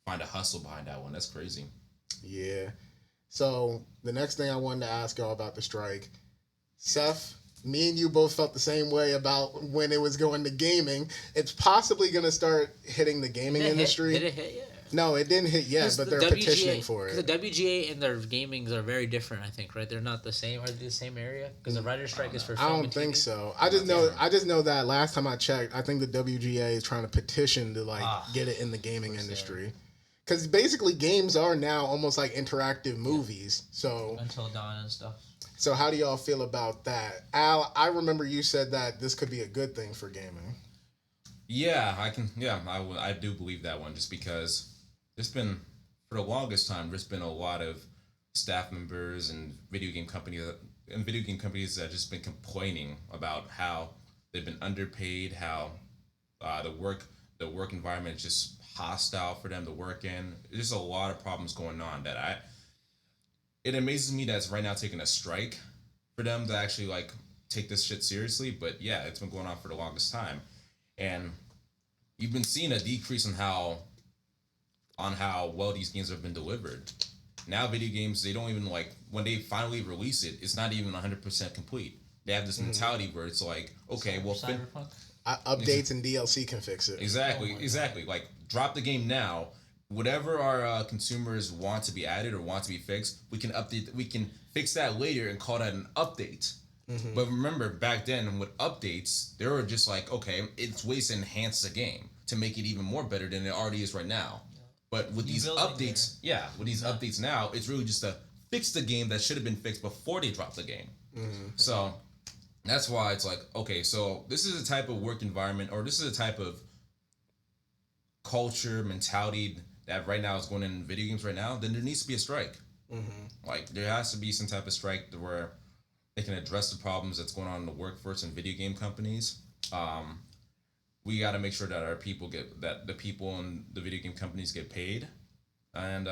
find a hustle behind that one. That's crazy. Yeah. So the next thing I wanted to ask y'all about the strike, Seth, me and you both felt the same way about when it was going to gaming. It's possibly going to start hitting the gaming industry. Did it hit yet? No, it didn't hit yet, but they're petitioning for The it. WGA and their gamings are very different, I think, right? They're not the same. Are they the same area? Because the writer's strike is for I film don't and think TV. so. I just know that last time I checked, I think the WGA is trying to petition to get it in the gaming industry. Because basically games are now almost like interactive movies. So Until Dawn and stuff. So how do y'all feel about that? Al, I remember you said that this could be a good thing for gaming. Yeah, I can. Yeah, I do believe that one, just because there's been, for the longest time, there's been a lot of staff members and video game companies that just been complaining about how they've been underpaid, how the work environment is just hostile for them to work in. There's a lot of problems going on that it amazes me that it's right now taking a strike for them to actually like take this shit seriously. But yeah, it's been going on for the longest time. And you've been seeing a decrease in how on how well these games have been delivered. Now video games, they don't even like when they finally release it, it's not even 100% complete. They have this mentality where it's like, okay, well, Cyberpunk. Updates and DLC can fix it. exactly. Like drop the game now. Whatever our consumers want to be added or want to be fixed, we can update. We can fix that later and call that an update. But remember, back then with updates, they were just like, okay, it's ways to enhance the game to make it even more better than it already is right now. But with these updates, updates now, it's really just to fix the game that should have been fixed before they dropped the game. So that's why it's like, okay, so this is a type of work environment, or this is a type of culture mentality that right now is going in video games right now. Then there needs to be a strike. Like there has to be some type of strike where they can address the problems that's going on in the workforce and video game companies. We got to make sure that the people in the video game companies get paid, and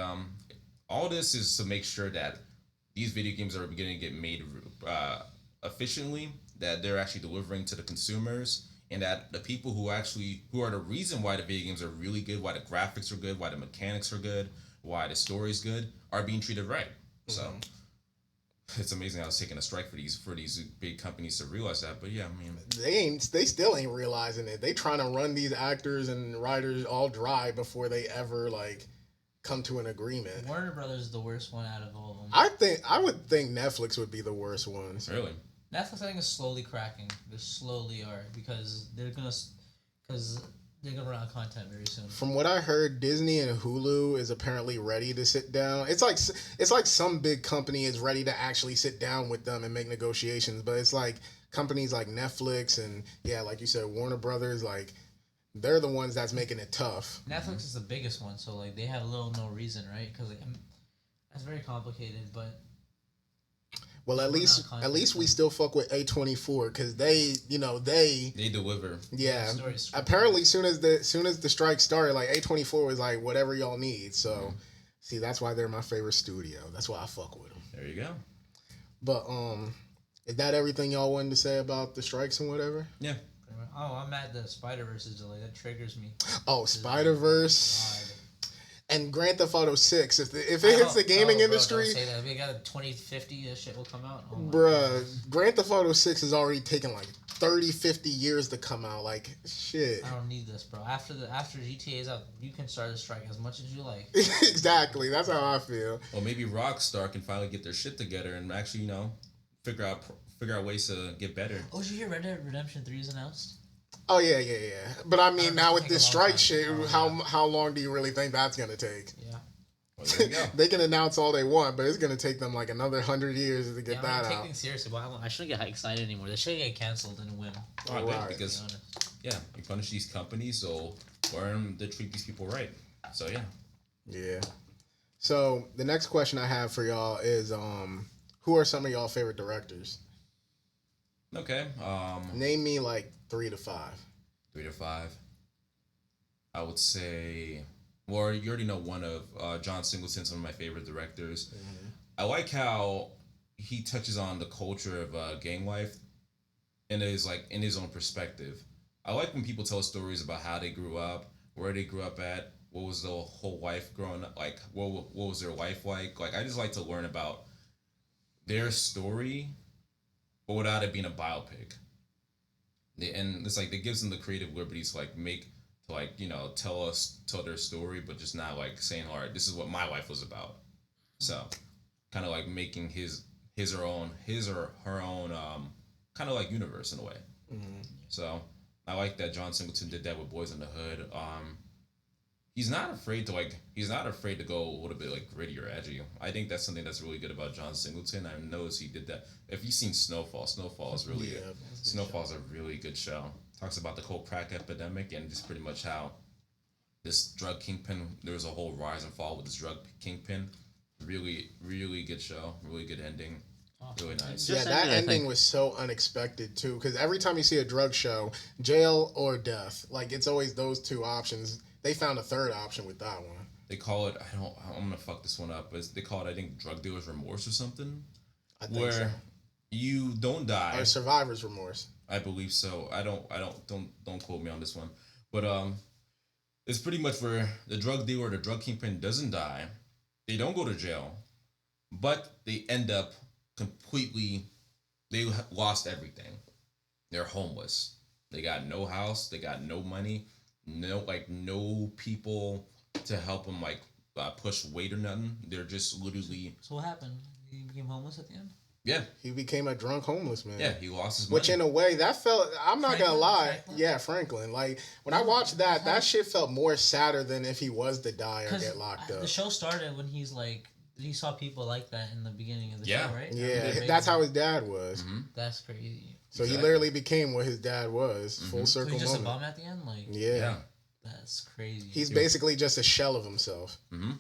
all this is to make sure that these video games are beginning to get made efficiently, that they're actually delivering to the consumers, and that the people who are the reason why the video games are really good, why the graphics are good, why the mechanics are good, why the story's good, are being treated right. So it's amazing how it's taking a strike for these big companies to realize that. But yeah, I mean, they still ain't realizing it. They trying to run these actors and writers all dry before they ever like come to an agreement. Warner Brothers is the worst one out of all of them. I would think Netflix would be the worst ones. Really? Netflix, I think, is slowly cracking. They slowly are because they're gonna run out of content very soon. From what I heard, Disney and Hulu is apparently ready to sit down. It's like some big company is ready to actually sit down with them and make negotiations. But it's like companies like Netflix and like you said, Warner Brothers, like they're the ones that's making it tough. Netflix is the biggest one, so like they have little no reason, right? Because like, that's very complicated, but. Well, at least we still fuck with A24 because they deliver. Yeah. Apparently, soon as the strike started, like A24 was like whatever y'all need. So, see, that's why they're my favorite studio. That's why I fuck with them. There you go. But is that everything y'all wanted to say about the strikes and whatever? Yeah. Oh, I'm mad the Spider-Verse is delayed. That triggers me. Oh, Spider-Verse. And Grand Theft Auto 6, if it hits the gaming industry... Don't say that. We got a 2050, that shit will come out. Oh bruh, Grand Theft Auto 6 is already taking like 30, 50 years to come out. Like, shit. I don't need this, bro. After GTA's out, you can start a strike as much as you like. Exactly. That's how I feel. Well, maybe Rockstar can finally get their shit together and actually, figure out ways to get better. Oh, did you hear Red Dead Redemption 3 is announced? Oh, yeah. But I mean, now with this strike shit, how long do you really think that's going to take? Yeah. Well, there you go. They can announce all they want, but it's going to take them like another 100 years to get that out. Take things seriously. Well, I shouldn't get excited anymore. They should get canceled and win. Oh, right. Because, you punish these companies, so learn to treat these people right. So, yeah. Yeah. So, the next question I have for y'all is, who are some of y'all favorite directors? Okay. Name me like 3 to 5. 3 to 5. I would say, well, you already know one of John Singleton's one of my favorite directors. I like how he touches on the culture of gang life, and it is like in his own perspective. I like when people tell stories about how they grew up, where they grew up at, what was the whole life growing up like, what was their life like. Like I just like to learn about their story, but without it being a biopic. And it's like it gives them the creative liberties to tell their story, but just not like saying, all right, this is what my life was about. So kind of like making his or her own kind of like universe in a way. So I like that John Singleton did that with Boys in the Hood. He's not afraid to go a little bit like gritty or edgy. I think that's something that's really good about John Singleton. I noticed he did that. If you've seen Snowfall is Snowfall's a really good show. Talks about the whole crack epidemic and just pretty much how this drug kingpin, there was a whole rise and fall with this drug kingpin. Really, really good show. Really good ending. Really nice. Yeah, that ending was so unexpected too. Because every time you see a drug show, jail or death, like it's always those two options. They found a third option with that one. They call it, I'm gonna fuck this one up, but they call it, I think, drug dealer's remorse or something. I think where so. You don't die. Or survivor's remorse. I believe so. Don't quote me on this one. But It's pretty much where the drug dealer or the drug kingpin doesn't die. They don't go to jail, but they end up completely. They lost everything. They're homeless. They got no house. They got no money. No people to help them push weight or nothing. They're just literally. So what happened? He became homeless at the end. Yeah. He became a drunk homeless man. Yeah, he lost his money. Which in a way that felt, I'm not gonna lie. Franklin? Yeah, Franklin. Like when I watched that shit felt more sadder than if he was to die or get locked up. The show started when he's like, he saw people like that in the beginning of the Yeah. show, right? Yeah, that's how his dad was. Mm-hmm. That's crazy. So Exactly. he literally became what his dad was. Full So circle he's just moment. a bum at the end? Like, Yeah. that's crazy. He's basically just a shell of himself. Mm-hmm.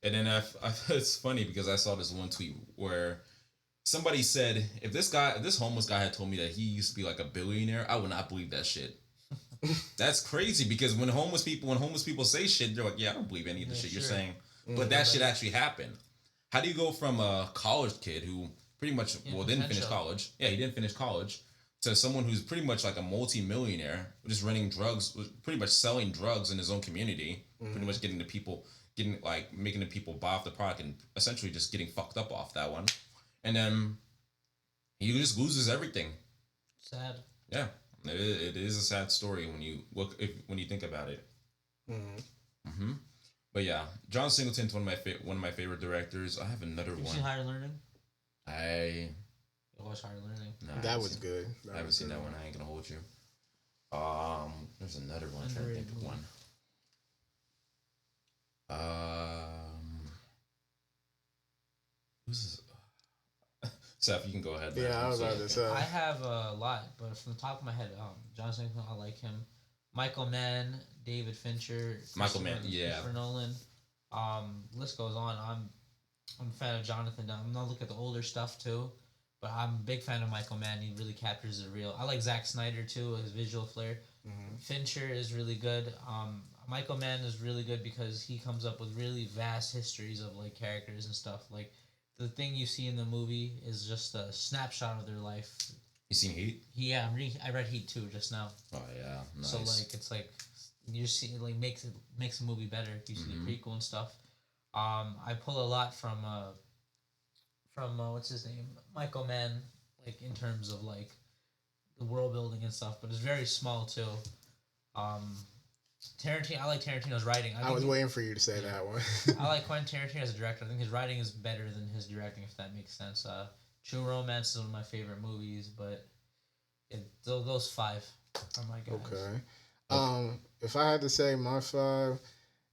And then it's funny because I saw this one tweet where somebody said, if this homeless guy had told me that he used to be like a billionaire, I would not believe that shit. That's crazy because when homeless people say shit, they're like, yeah, I don't believe any of the shit you're saying. But that shit actually happened. How do you go from a college kid who pretty much didn't finish college? Yeah, he didn't finish college. To someone who's pretty much like a multi-millionaire, just running drugs, pretty much selling drugs in his own community, pretty much making the people buy off the product and essentially just getting fucked up off that one. And then he just loses everything. Sad. Yeah, it is a sad story when you think about it. Mm-hmm. But yeah, John Singleton's one of my favorite directors. I have another one. You seen Higher Learning? I watched Higher Learning. No, That was good. I haven't seen that one. I ain't gonna hold you. There's another one. I'm trying to think of one. Who's this? Seth, you can go ahead. Yeah, I was about to say. I have a lot, but from the top of my head, John Singleton, I like him. Michael Mann, David Fincher, Christopher Nolan. List goes on. I'm a fan of Jonathan. I'm gonna look at the older stuff too, but I'm a big fan of Michael Mann. He really captures the real. I like Zack Snyder too, his visual flair. Fincher is really good. Michael Mann is really good because he comes up with really vast histories of like characters and stuff. Like the thing you see in the movie is just a snapshot of their life. You seen Heat? Yeah, I read Heat too just now. Oh yeah, nice. So like it's like you see like makes the movie better if you see the prequel and stuff. I pull a lot from what's his name, Michael Mann, like in terms of like the world building and stuff, but it's very small too. Tarantino, I like Tarantino's writing. I was waiting for you to say that one. I like Quentin Tarantino as a director. I think his writing is better than his directing, if that makes sense. True Romance is one of my favorite movies, but those five are my guys. Okay. If I had to say my five,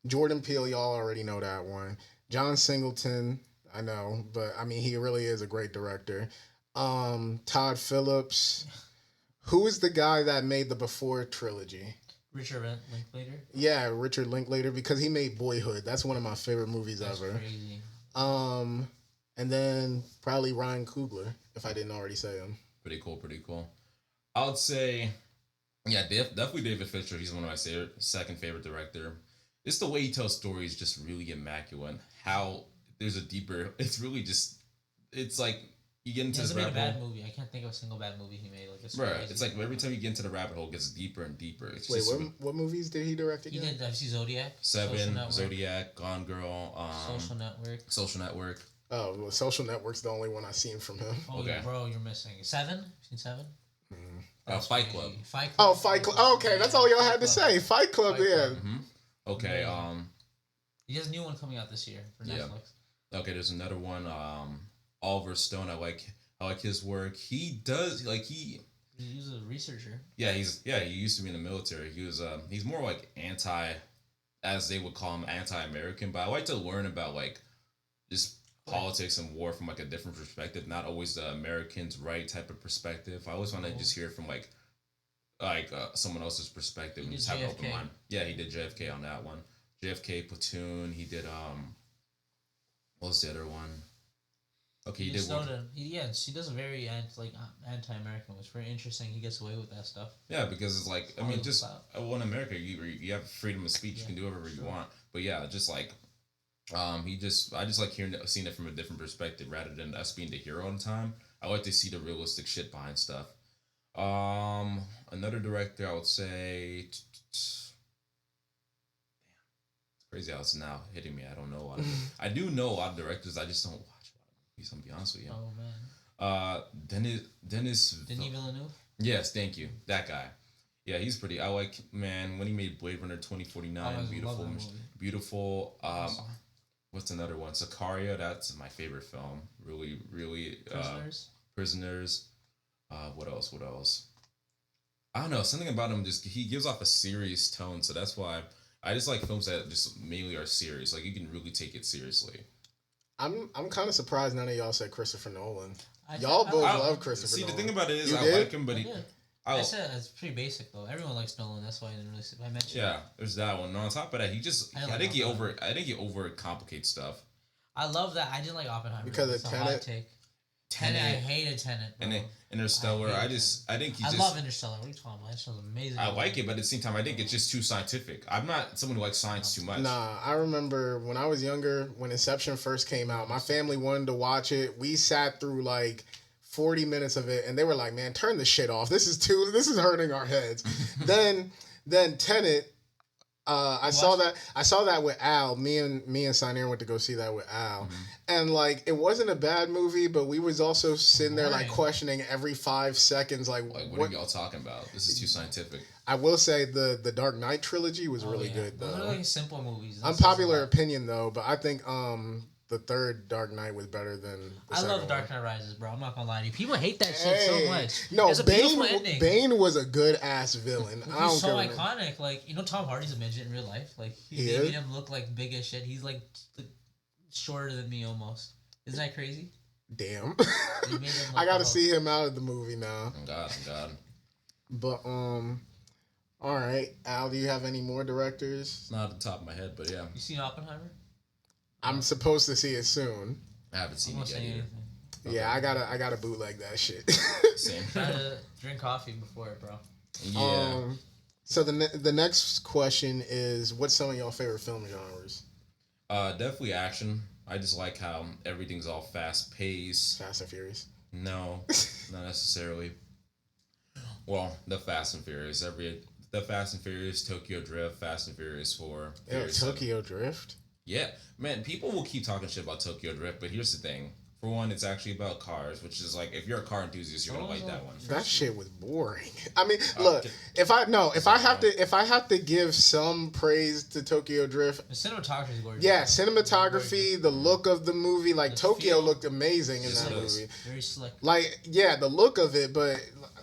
Jordan Peele, y'all already know that one. John Singleton, I know, but I mean he really is a great director. Todd Phillips. Who is the guy that made the Before trilogy? Richard Linklater? Yeah, Richard Linklater, because he made Boyhood. That's one of my favorite movies That's ever. Crazy. And then probably Ryan Coogler, if I didn't already say him. Pretty cool. I would say, yeah, definitely David Fincher. He's one of my second favorite director. It's the way he tells stories, just really immaculate. How there's a deeper. It's really just. It's like you get into this rabbit hole. He hasn't made a bad movie. I can't think of a single bad movie he made. Like it's right. crazy. It's like every time you get into the rabbit hole, it gets deeper and deeper. It's Wait, what movies did he direct again? He did. Have you seen Zodiac? Seven, Zodiac, Gone Girl, Social Network. Oh, well, Social Network's the only one I've seen from him. Oh, okay. Bro, you're missing Seven. Seen Seven? Fight Club. Fight Club. Oh, Fight Club. Oh, okay, that's all y'all had to say. Fight Club, yeah. Mm-hmm. Okay. He has a new one coming out this year for Netflix. Okay, there's another one. Oliver Stone. I like his work. He does He's a researcher. Yeah, he used to be in the military. He's more like as they would call him, anti-American. But I like to learn about like just politics and war from like a different perspective, not always the Americans' right type of perspective. I always want to just hear it from like someone else's perspective and just have an open mind. Yeah, he did JFK on that one. JFK, Platoon. He did what was the other one? Okay, he did Snowden. She does a very anti-American, which is very interesting. He gets away with that stuff. Yeah, because it's like in America you have freedom of speech. You can do whatever you want. But yeah, just like I just like seeing it from a different perspective rather than us being the hero all the time. I like to see the realistic shit behind stuff. Another director I would say, crazy how it's now hitting me. I don't know a lot of I do know a lot of directors. I just don't watch a lot of movies. I'm gonna be honest with you. Oh man. Denis Villeneuve. Yes, thank you. That guy. Yeah, he's pretty. I like, man, when he made Blade Runner 2049, beautiful. What's another one? Sicario. That's my favorite film. Really, really. Prisoners. What else? I don't know. Something about him he gives off a serious tone, so that's why I just like films that just mainly are serious. Like you can really take it seriously. I'm kind of surprised none of y'all said Christopher Nolan. Y'all both love Christopher Nolan. See, the thing about it is, I like him, but I said it's pretty basic though. Everyone likes Nolan. That's why I didn't really. I mentioned. Yeah, there's that one. And on top of that, I think he overcomplicates stuff. I love that. I didn't like Oppenheimer because of Tenet. Tenet, I hated Tenet. Bro. And Interstellar, I love Interstellar. What are you talking about? That show's amazing. I like it, but at the same time, I think it's just too scientific. I'm not someone who likes science too much. Nah, I remember when I was younger, when Inception first came out, my family wanted to watch it. We sat through like 40 minutes of it, and they were like, "Man, turn the shit off. This is hurting our heads." then Tenet. I saw that with Al. Me and Sinair went to go see that with Al, and like it wasn't a bad movie, but we was also sitting there like questioning every 5 seconds, like what are y'all talking about? This is too scientific. I will say the Dark Knight trilogy was really good though. Those are like simple movies. Unpopular opinion though, but I think the third Dark Knight was better than the second love Dark Knight Rises, bro. I'm not gonna lie to you. People hate that shit so much. No, Bane was a good ass villain. He's so iconic. Like, you know, Tom Hardy's a midget in real life. Like, he made him look like big as shit. He's like shorter than me almost. Isn't that crazy? Damn. I gotta see him out of the movie now. Oh God. But all right, Al, do you have any more directors? Not at the top of my head, but yeah. You seen Oppenheimer? I'm supposed to see it soon. I haven't seen it yet either. Okay. Yeah, I gotta bootleg that shit. Same. Try to drink coffee before it, bro. Yeah. So the next question is, what's some of y'all favorite film genres? Definitely action. I just like how everything's all fast paced. Fast and Furious. No, not necessarily. Well, the Fast and Furious. The Fast and Furious, Tokyo Drift, Fast and Furious 4. Tokyo Drift? Yeah. Man, people will keep talking shit about Tokyo Drift, but here's the thing. For one, it's actually about cars, which is like, if you're a car enthusiast, you're gonna like that one. That shit was boring. I mean, look, if I have to give some praise to Tokyo Drift, the cinematography is gorgeous. Yeah, cinematography, the look of the movie, like Tokyo looked amazing in that movie. Very slick. Like, yeah, the look of it, but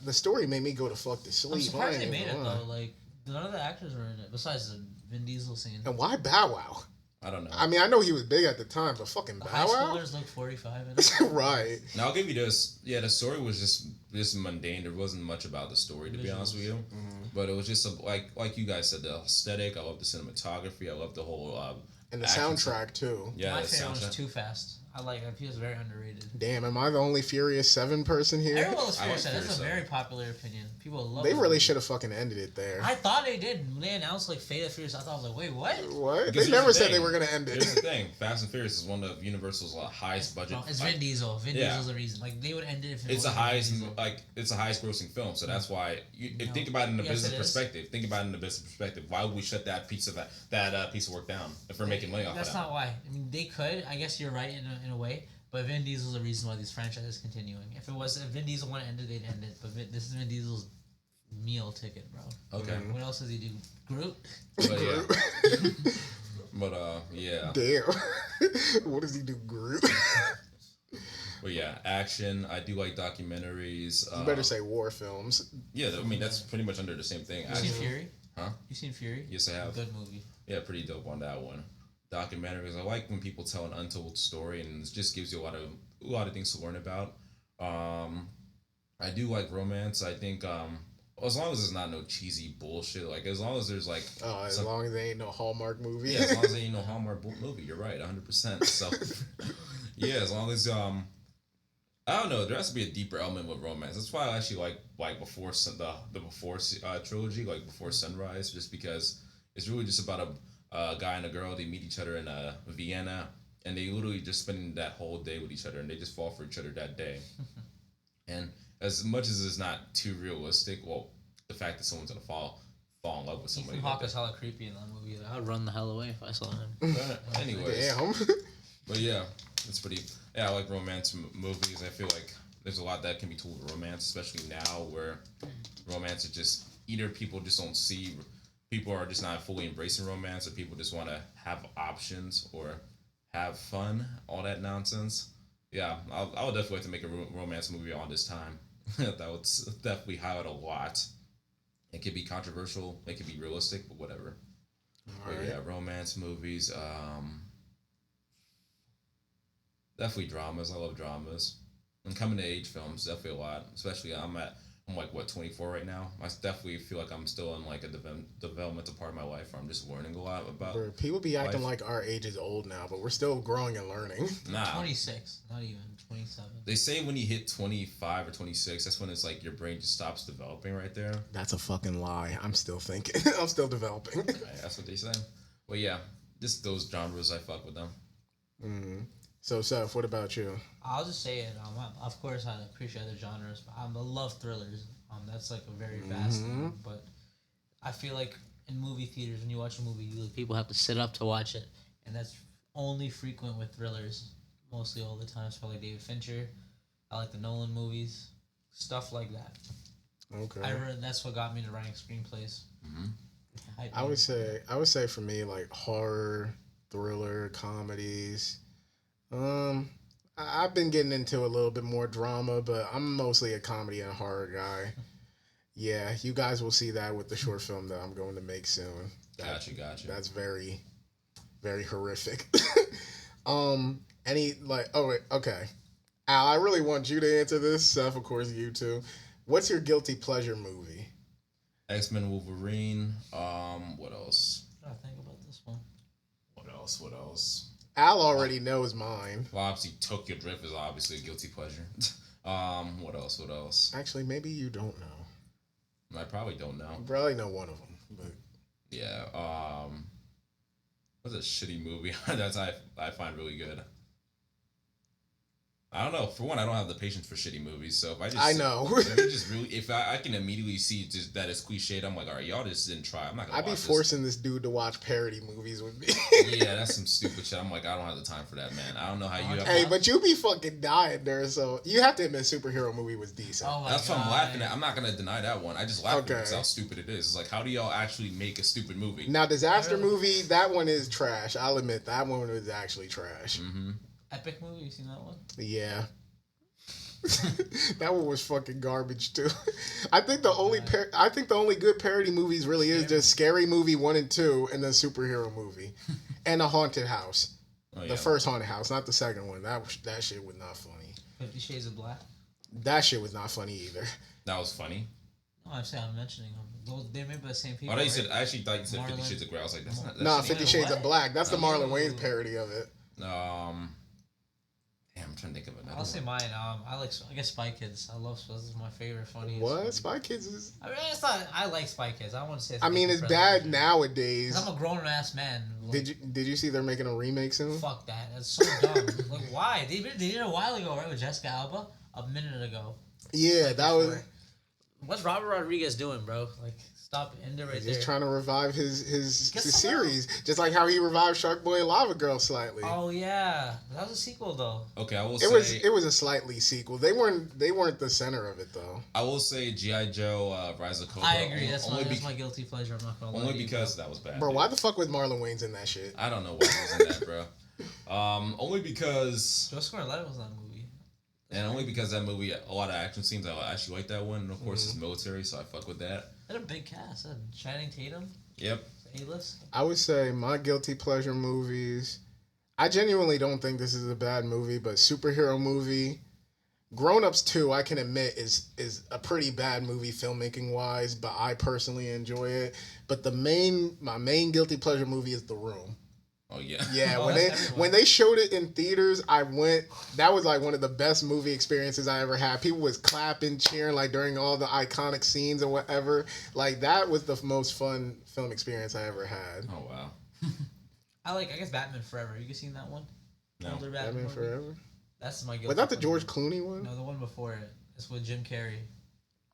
the story made me go to fuck to sleep. I'm surprised they made it though. Like, none of the actors were in it besides the Vin Diesel scene. And why Bow Wow? I don't know. I mean, I know he was big at the time, but fucking Bow Wow? High schoolers look 45 in it. Right. Now, I'll give you this. Yeah, the story was just mundane. There wasn't much about the story, to be honest with you. Mm-hmm. But it was just, like you guys said, the aesthetic. I love the cinematography. I love the whole... and the soundtrack, too. Yeah, my favorite was Too Fast. I like it. It was very underrated. Damn, am I the only Furious 7 person here? Everyone was Furious 7. That's a very popular opinion. People love it. They really should have fucking ended it there. I thought they did. When they announced like Fate of Furious, I thought I was like, wait, what? What? They never said they were gonna end it. Here's the thing: Fast and Furious is one of Universal's highest budget. No, it's Vin Diesel. Vin Diesel's the reason. Like they would end it if it's the highest, it's the highest grossing film. So that's why think about it in a business perspective. Think about it in a business perspective. Why would we shut that piece of work down if we're making money off of that? That's not why. I mean, they could. I guess you're right in a way. But Vin Diesel's the reason why these franchises continuing. If Vin Diesel wanted to end it, they'd end it. But this is Vin Diesel's meal ticket, bro. Okay. What else does he do? Groot? But yeah. Yeah. Damn. What does he do, Groot? But yeah, action. I do like documentaries. You better say war films. Yeah, I mean, that's pretty much under the same thing. You seen Fury? Huh? You seen Fury? Yes, I have. Good movie. Yeah, pretty dope on that one. Documentaries. I like when people tell an untold story, and it just gives you a lot of things to learn about. I do like romance. I think as long as it's not no cheesy bullshit, like as long as there's like as long as there ain't no Hallmark movie. Yeah, as long as there ain't no Hallmark movie, you're right, 100%. So yeah, as long as I don't know, there has to be a deeper element with romance. That's why I actually like before the Before trilogy, like Before Sunrise, just because it's really just about a guy and a girl. They meet each other in Vienna, and they literally just spend that whole day with each other, and they just fall for each other that day. And as much as it's not too realistic, well, the fact that someone's gonna fall fall in love with somebody. Ethan Hawke is hella creepy in that movie. I'd run the hell away if I saw him. Anyways. Damn. But yeah, it's pretty. Yeah, I like romance movies. I feel like there's a lot that can be told with romance, especially now where romance is just either people just don't see, people are just not fully embracing romance, or people just want to have options or have fun, all that nonsense. Yeah, I would definitely like to make a romance movie on this time. That would definitely highlight a lot. It could be controversial, it could be realistic, but whatever. But yeah, romance movies. Definitely dramas. I love dramas. And coming to age films, definitely a lot. Especially I'm like what 24 right now. I definitely feel like I'm still in like a developmental part of my life where I'm just learning a lot about. Bro, people be acting like our age is old now, but we're still growing and learning. Nah, 26, not even 27. They say when you hit 25 or 26, that's when it's like your brain just stops developing right there. That's a fucking lie. I'm still thinking. I'm still developing. Right, that's what they say. Well, yeah, just those genres, I fuck with them. Mm-hmm. So, Saif, what about you? I'll just say it. Of course, I appreciate other genres, but I love thrillers. That's like a very vast thing. But I feel like in movie theaters, when you watch a movie, people have to sit up to watch it, and that's only frequent with thrillers. Mostly all the time. It's probably David Fincher. I like the Nolan movies, stuff like that. Okay. That's what got me to writing screenplays. Mm-hmm. I would say for me, like horror, thriller, comedies. I've been getting into a little bit more drama, but I'm mostly a comedy and horror guy. Yeah, you guys will see that with the short film that I'm going to make soon. Gotcha. That's very, very horrific. Okay. Al, I really want you to answer this. Seth, of course, you too. What's your guilty pleasure movie? X-Men Wolverine. What else? I think about this one. What else? Al already knows mine. Well, obviously, Tokyo Drift is obviously a guilty pleasure. What else? Actually, maybe you don't know. I probably don't know. You probably know one of them. But... yeah. What's a shitty movie that's I find really good? I don't know. For one, I don't have the patience for shitty movies. So if I know. if I can immediately see just that it's cliched, I'm like, all right, y'all just didn't try. I'm not gonna. I'd be forcing this dude to watch parody movies with me. Yeah, that's some stupid shit. I'm like, I don't have the time for that, man. I don't know how you. Hey, but you be fucking dying there, so you have to admit, superhero movie was decent. Oh my that's God. What I'm laughing at. I'm not gonna deny that one. I just laugh because how stupid it is. It's like, how do y'all actually make a stupid movie? Now, disaster movie, that one is trash. I'll admit that one was actually trash. Mm-hmm. Epic movie, you seen that one? Yeah. That one was fucking garbage too. I think the only good parody movies really is just Scary Movie 1 and 2 and then Superhero Movie and A Haunted House. The first Haunted House, not the second one. That shit was not funny. 50 Shades of Black. That shit was not funny either. That was funny. No, I'm mentioning them. They're made by the same people. I actually thought you said 50 Shades of Grey. I was like, that's not. Nah, 50 Shades of Black. That's the Marlon Wayans parody of it. Damn, I'm trying to think of another. I'll say mine. I guess Spy Kids. I love. This is my favorite, funniest. What? Movie. Spy Kids is. I mean, it's not. I like Spy Kids. I don't want to say. It's bad nowadays. I'm a grown ass man. Like, did you see they're making a remake soon? Fuck that. That's so dumb. Like, why? They did it a while ago, right? With Jessica Alba, a minute ago. Yeah, that was. What's Robert Rodriguez doing, bro? Like, stop, end it right there. He's trying to revive his series, just like how he revived Shark Boy and Lava Girl slightly. Oh yeah, that was a sequel though. Okay, I will say it was a slightly sequel. They weren't the center of it though. I will say G.I. Joe Rise of Cobra. I agree. That's my guilty pleasure. I'm not gonna lie. Only because that was bad. Bro, why the fuck was Marlon Wayans in that shit? I don't know why he was in that, bro. Only because Joseph Gordon-Levitt was in that movie. And only because that movie, a lot of action scenes, I actually like that one. And of course, it's military, so I fuck with that. Had a big cast. Had Channing Tatum. Yep. A-list. I would say my guilty pleasure movies. I genuinely don't think this is a bad movie, but superhero movie. Grown Ups 2, I can admit, is a pretty bad movie filmmaking wise, but I personally enjoy it. But my main guilty pleasure movie is The Room. Oh yeah. Yeah, when they showed it in theaters, I went. That was like one of the best movie experiences I ever had. People was clapping, cheering like during all the iconic scenes and whatever. Like that was the most fun film experience I ever had. Oh wow. I guess Batman Forever. You seen that one? No. Older Batman Forever. That's my guilty. Was that the George Clooney one? No, the one before it. It's with Jim Carrey.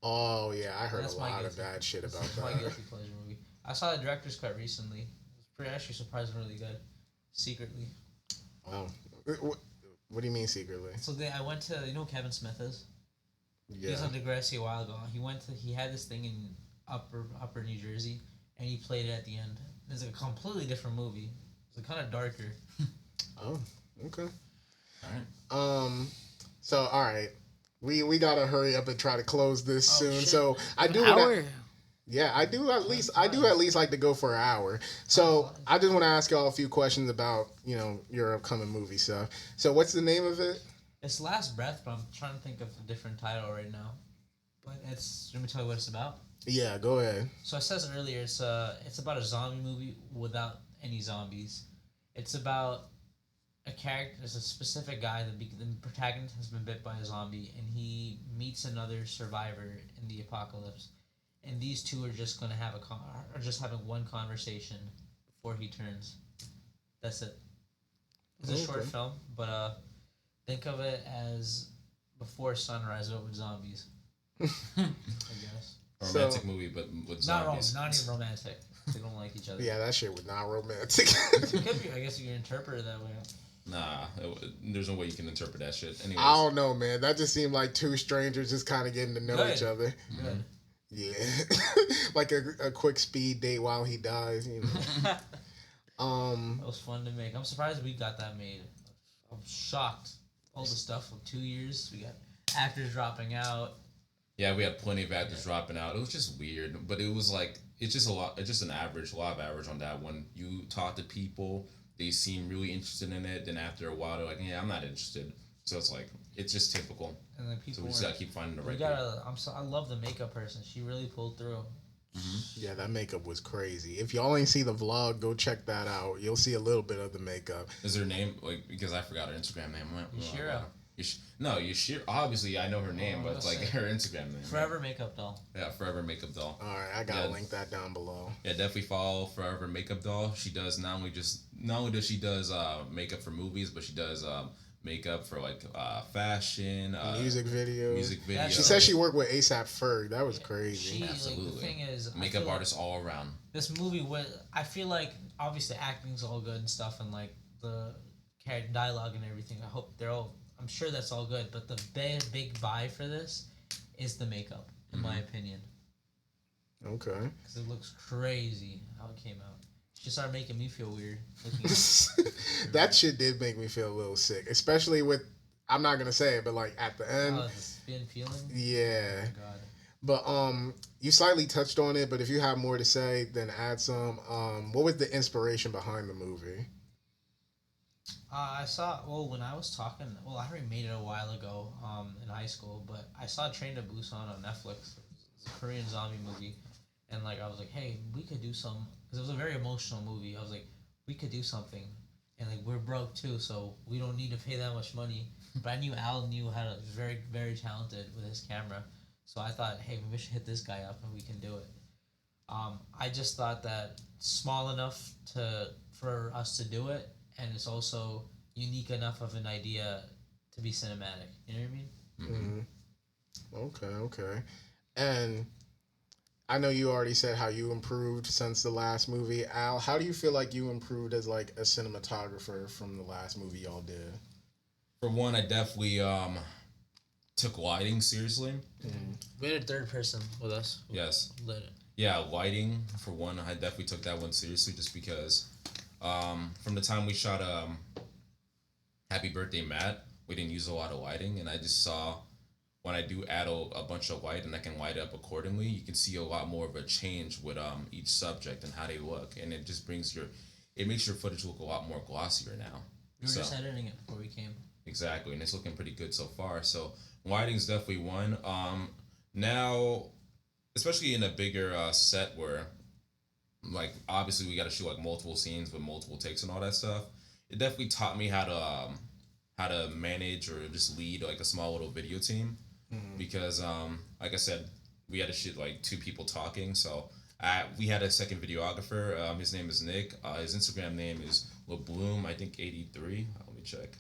Oh yeah, I heard a lot of bad shit about that. My guilty pleasure movie. I saw the director's cut recently. It was pretty actually surprisingly good. Secretly. Wow. What do you mean secretly? So I went to who Kevin Smith is. He Yeah. was on Degrassi a while ago. He had this thing in upper New Jersey, and he played it at the end. It's a completely different movie. It's kind of darker. Oh, okay. All right. So all right, we gotta hurry up and try to close this soon. Shit. So I do. Hour. Yeah, I do at least like to go for an hour. So I just want to ask y'all a few questions about your upcoming movie stuff. So what's the name of it? It's Last Breath, but I'm trying to think of a different title right now. But let me tell you what it's about. Yeah, go ahead. So I said earlier, it's about a zombie movie without any zombies. It's about a character. There's a specific guy. The protagonist has been bit by a zombie, and he meets another survivor in the apocalypse. And these two are just gonna have are just having one conversation before he turns. That's it. It's a short film, but think of it as Before Sunrise, but with zombies. I guess. A romantic movie, but with zombies. Not even romantic. They don't like each other. Yeah, that shit was not romantic. It could be. I guess you can interpret it that way. Nah, there's no way you can interpret that shit. Anyways. I don't know, man. That just seemed like two strangers just kind of getting to know each other. Good. Yeah, like a quick speed date while he dies. That was fun to make. I'm surprised we got that made. I'm shocked. All the stuff for 2 years. We got actors dropping out. Yeah, we had plenty of actors dropping out. It was just weird, but it was like it's just a lot of average on that one. You talk to people, they seem really interested in it. Then after a while, they're like, "Yeah, I'm not interested." So it's like it's just typical. And then people. So we just gotta keep finding the right. I love the makeup person. She really pulled through. Mm-hmm. Yeah, that makeup was crazy. If y'all ain't see the vlog, go check that out. You'll see a little bit of the makeup. Is her name because I forgot her Instagram name? Yashira. No, Yashira. Obviously, I know her name, but it's like her Instagram name. Forever Makeup Doll. Yeah, Forever Makeup Doll. All right, I gotta link that down below. Yeah, definitely follow Forever Makeup Doll. She does not only does she does makeup for movies, but she does makeup for like fashion, music videos. Yeah, she said she worked with ASAP Ferg. That was crazy. Absolutely. Like, the thing is, makeup artist all around. This movie I feel like obviously acting's all good and stuff, and like the dialogue and everything. I'm sure that's all good, but the big buy for this is the makeup, in my opinion. Okay. Because it looks crazy how it came out. She started making me feel weird. That shit did make me feel a little sick, especially with, I'm not gonna say it, but like at the end. Oh, the spin feeling? Yeah. Oh, God. But you slightly touched on it, but if you have more to say, then add some. What was the inspiration behind the movie? I saw, when I was talking, I already made it a while ago in high school, but I saw Train to Busan on Netflix. It's a Korean zombie movie. And like I was like, hey, we could do some, because it was a very emotional movie. I was like, we could do something, and like we're broke too, so we don't need to pay that much money. But I knew Al was very, very talented with his camera, so I thought, hey, we should hit this guy up and we can do it. I just thought that small enough for us to do it, and it's also unique enough of an idea to be cinematic. You know what I mean? Mm-hmm. Okay. And I know you already said how you improved since the last movie. Al, how do you feel like you improved as like a cinematographer from the last movie y'all did? For one, I definitely took lighting seriously. Mm-hmm. We had a third person with us. Yes. Lit it. Yeah, lighting, for one, I definitely took that one seriously just because from the time we shot Happy Birthday Matt, we didn't use a lot of lighting, and I just saw when I do add a bunch of light and I can light it up accordingly, you can see a lot more of a change with each subject and how they look, and it just makes your footage look a lot more glossier now. We were just editing it before we came. Exactly, and it's looking pretty good so far. So lighting's definitely one. Now, especially in a bigger set where, like, obviously we got to shoot like multiple scenes with multiple takes and all that stuff. It definitely taught me how to manage or just lead like a small little video team, because like I said, we had to shoot like two people talking. So we had a second videographer. His name is Nick. His Instagram name is LeBloom, I think 83. Let me check.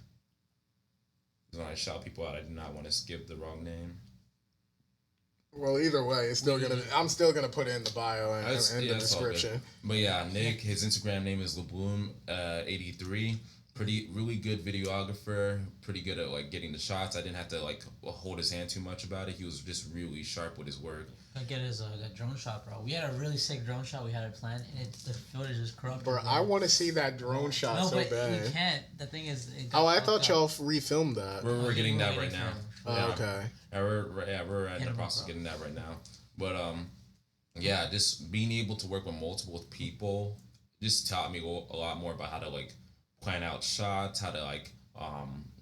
When I shout people out, I do not want to give the wrong name. Well, either way, it's still gonna. I'm still gonna put it in the bio and the that's all good. description. But yeah, Nick, his Instagram name is Laboom83. Really good videographer. Pretty good at like getting the shots. I didn't have to like hold his hand too much about it. He was just really sharp with his work. I get his that drone shot, bro. We had a really sick drone shot. We had it planned, and the footage is corrupted. Bro, I want to see that drone shot no, so but bad. we can't. The thing is, I thought y'all refilmed that. We're getting that right now. Okay. Yeah, we're in the process of getting that right now. But yeah, just being able to work with multiple people just taught me a lot more about how to like plan out shots, how to like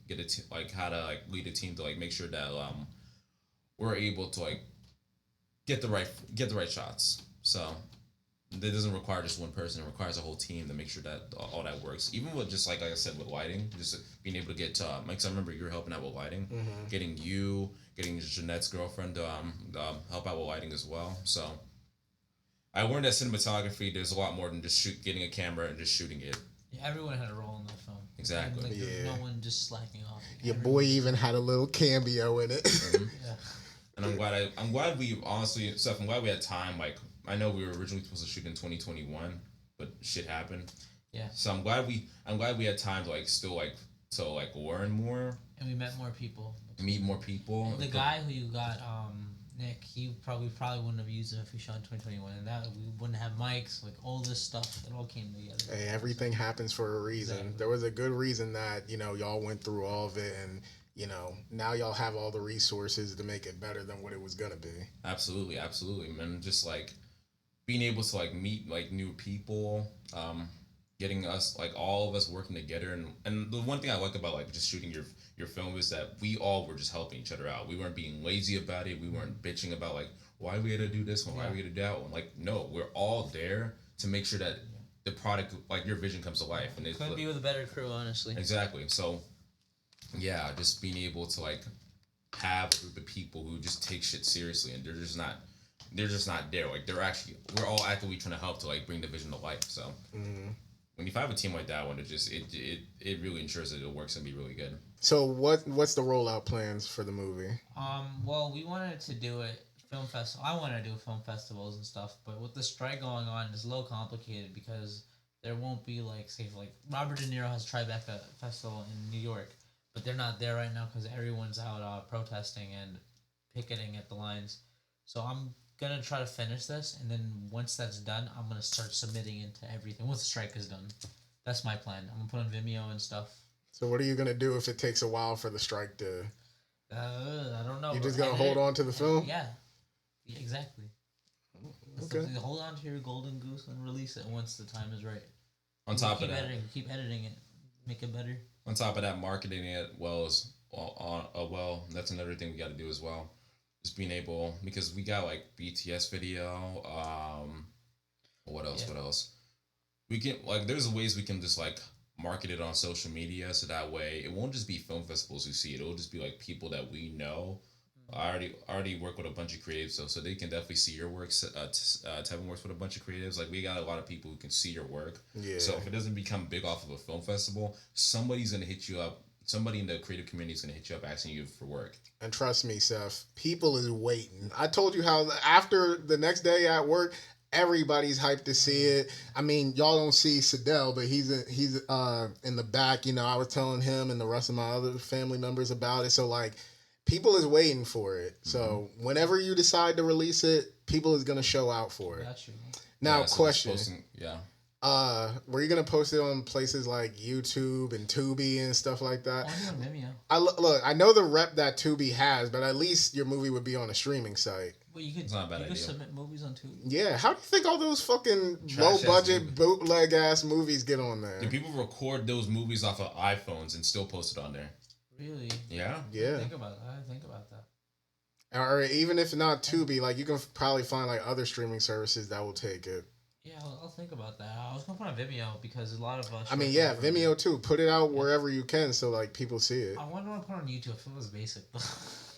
get how to like lead a team to like make sure that we're able to like get the right shots. So that doesn't require just one person. It requires a whole team to make sure that all that works. Even with just like I said with lighting, just being able to get like I remember you were helping out with lighting, getting Jeanette's girlfriend to help out with lighting as well. So I learned that cinematography there's a lot more than just getting a camera and just shooting it. Yeah, everyone had a role in that film. Exactly. Like, there's no one just slacking off. Your boy even had a little cameo in it. Yeah. And I'm glad we honestly, Seth, I'm glad we had time. Like, I know we were originally supposed to shoot in 2021, but shit happened. Yeah. So I'm glad we had time to like still like to like learn more. And we met more people. Meet more people. The guy who you got, Nick, he probably wouldn't have used it if we shot in 2021, and that we wouldn't have mics, like all this stuff that all came together. Hey, everything happens for a reason. Exactly. There was a good reason that y'all went through all of it, and now y'all have all the resources to make it better than what it was gonna be. Absolutely, man. Just like being able to like meet like new people, getting us like all of us working together, and the one thing I like about like just shooting your film is that we all were just helping each other out. We weren't being lazy about it. We weren't bitching about like why we had to do this one, why we had to do that one. Like no, we're all there to make sure that the product, like your vision, comes to life. And it couldn't be with a better crew, honestly. Exactly. So yeah, just being able to like have a group of people who just take shit seriously and they're just not there. Like we're all actively trying to help to like bring the vision to life. So when you have a team like that one, it really ensures that it works and be really good. So what's the rollout plans for the movie? Well, we wanted to do it film festival. I want to do film festivals and stuff, but with the strike going on, it's a little complicated because there won't be like Robert De Niro has Tribeca Festival in New York, but they're not there right now because everyone's out protesting and picketing at the lines. So I'm gonna try to finish this, and then once that's done, I'm gonna start submitting into everything. Once the strike is done, that's my plan. I'm gonna put on Vimeo and stuff. So what are you gonna do if it takes a while for the strike to? I don't know. You're just gonna hold on to the film? Yeah, exactly. Okay. Hold on to your golden goose and release it once the time is right. On top of that, keep editing it, make it better. On top of that, marketing it that's another thing we got to do as well. Just being able, because we got like BTS video. What else? Yeah. What else? We can like there's ways we can just like market it on social media so that way it won't just be film festivals who see it. It'll just be like people that we know. I already work with a bunch of creatives, so they can definitely see your work. Tevin works with a bunch of creatives. Like we got a lot of people who can see your work. Yeah. So if it doesn't become big off of a film festival, somebody's gonna hit you up. Somebody in the creative community is gonna hit you up asking you for work. And trust me, Seth, people is waiting. I told you how after the next day at work, everybody's hyped to see it. I mean, y'all don't see Sadell, but he's in the back. I was telling him and the rest of my other family members about it. So like, people is waiting for it. So whenever you decide to release it, people is gonna show out for it. Got you. Now, so question. Were you gonna post it on places like YouTube and Tubi and stuff like that? On Vimeo. I know the rep that Tubi has, but at least your movie would be on a streaming site. Well, you could. It's not a bad idea. Submit movies on Tubi. Yeah, how do you think all those fucking Trash-ass low budget movies. bootleg ass movies get on there? Do people record those movies off of iPhones and still post it on there? Really? Yeah. Yeah. I think about that. Or even if not Tubi, like you can probably find like other streaming services that will take it. Yeah, I'll think about that. I was gonna put on Vimeo because a lot of us. I mean, yeah, Vimeo too. Put it out wherever you can so like people see it. I wonder what I put on YouTube if it was basic.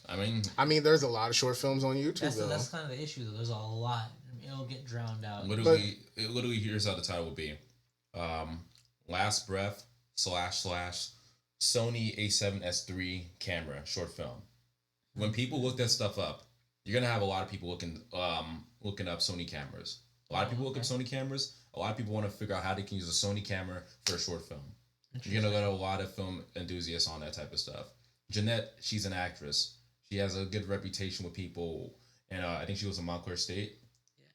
I mean, there's a lot of short films on YouTube though. That's kind of the issue though. There's a lot. It'll get drowned out. Literally, here's how the title would be: Last Breath / Sony A7S III camera short film. When people look that stuff up, you're gonna have a lot of people looking up Sony cameras. A lot of people look up Sony cameras. A lot of people want to figure out how they can use a Sony camera for a short film. You're gonna get a lot of film enthusiasts on that type of stuff. Jeanette, she's an actress. She has a good reputation with people, and I think she was in Montclair State.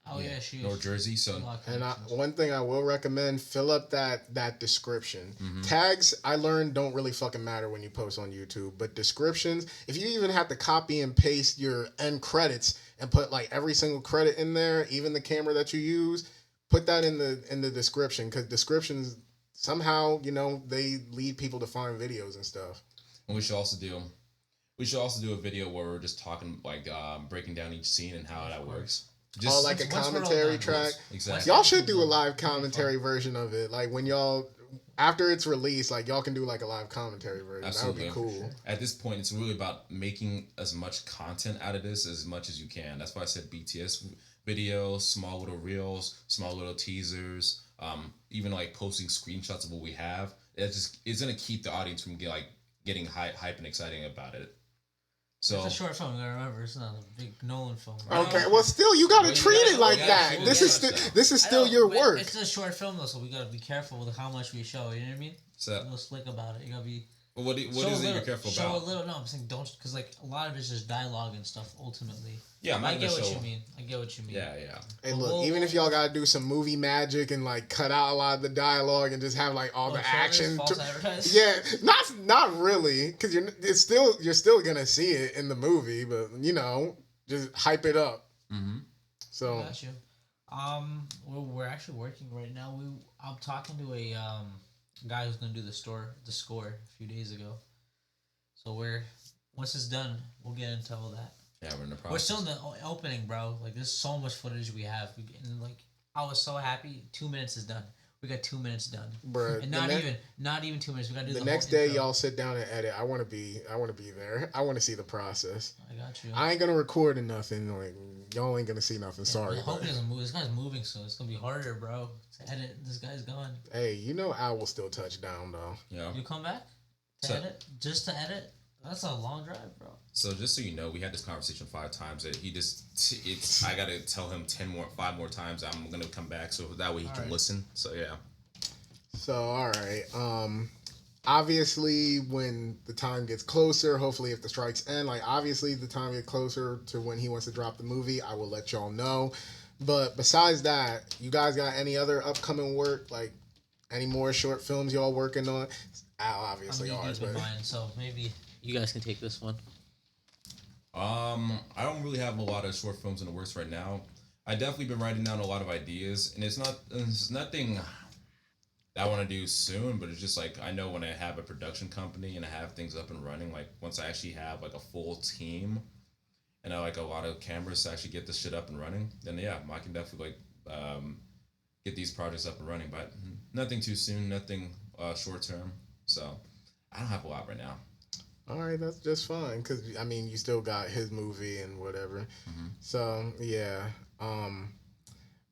Oh yeah, she North Jersey. So, and one thing I will recommend: fill up that description. Tags, I learned, don't really fucking matter when you post on YouTube, but descriptions. If you even have to copy and paste your end credits and put like every single credit in there, even the camera that you use, put that in the description, because descriptions somehow they lead people to find videos and stuff. And we should also do a video where we're just talking like breaking down each scene and how that works. Just like a commentary track. Exactly. Y'all should do a live commentary version of it. Like when y'all, after it's released, like y'all can do like a live commentary version. Absolutely. That would be cool. At this point, it's really about making as much content out of this as much as you can. That's why I said BTS videos, small little reels, small little teasers, even like posting screenshots of what we have. It's gonna keep the audience from getting hype and exciting about it. So it's a short film. You gotta remember, it's not a big Nolan film. Right? Okay, well, still you gotta treat it like that. This is still your work. It's a short film though, so we gotta be careful with how much we show. You know what I mean? So a little slick about it. You gotta be. What is it you're careful show about? Show a little. No, I'm saying don't, because like a lot of it's just dialogue and stuff. Ultimately. Yeah, I get what you mean. I get what you mean. Yeah. Hey, look, even if y'all gotta do some movie magic and like cut out a lot of the dialogue and just have like all the action. Yeah, not really, because you're still gonna see it in the movie, but just hype it up. Mm-hmm. So. I got you. We're actually working right now. I'm talking to a guy who's gonna do the score a few days ago. So once it's done, we'll get into all that. Yeah, we're in the process. We're still in the opening, bro. Like there's so much footage we have. And like I was so happy. 2 minutes is done. We got 2 minutes done. Bruh, and not even 2 minutes. We gotta do the next day. Y'all sit down and edit. I want to be there. I want to see the process. I got you. I ain't gonna record or nothing. Like y'all ain't gonna see nothing. Sorry. I hope he doesn't move. This guy's moving soon. It's gonna be harder, bro. To edit. This guy's gone. Hey, Al will still touch down though. Yeah. You come back to edit? Just to edit? That's a long drive, bro. So just so you know, we had this conversation 5 times. That I gotta tell him 5 more times. I'm gonna come back so that way he can listen. So yeah. So all right. Obviously, when the time gets closer, hopefully if the strikes end, like obviously the time gets closer to when he wants to drop the movie, I will let y'all know. But besides that, you guys got any other upcoming work? Like any more short films y'all working on? Obviously ours, but mine, so maybe you guys can take this one. I don't really have a lot of short films in the works right now. I definitely been writing down a lot of ideas, and it's nothing that I want to do soon, but it's just like I know when I have a production company and I have things up and running, like once I actually have like a full team and I like a lot of cameras to actually get this shit up and running, then yeah, I can definitely get these projects up and running, but nothing too soon, nothing short term. So I don't have a lot right now. All right, that's just fine, because I mean you still got his movie and whatever. Mm-hmm. So yeah.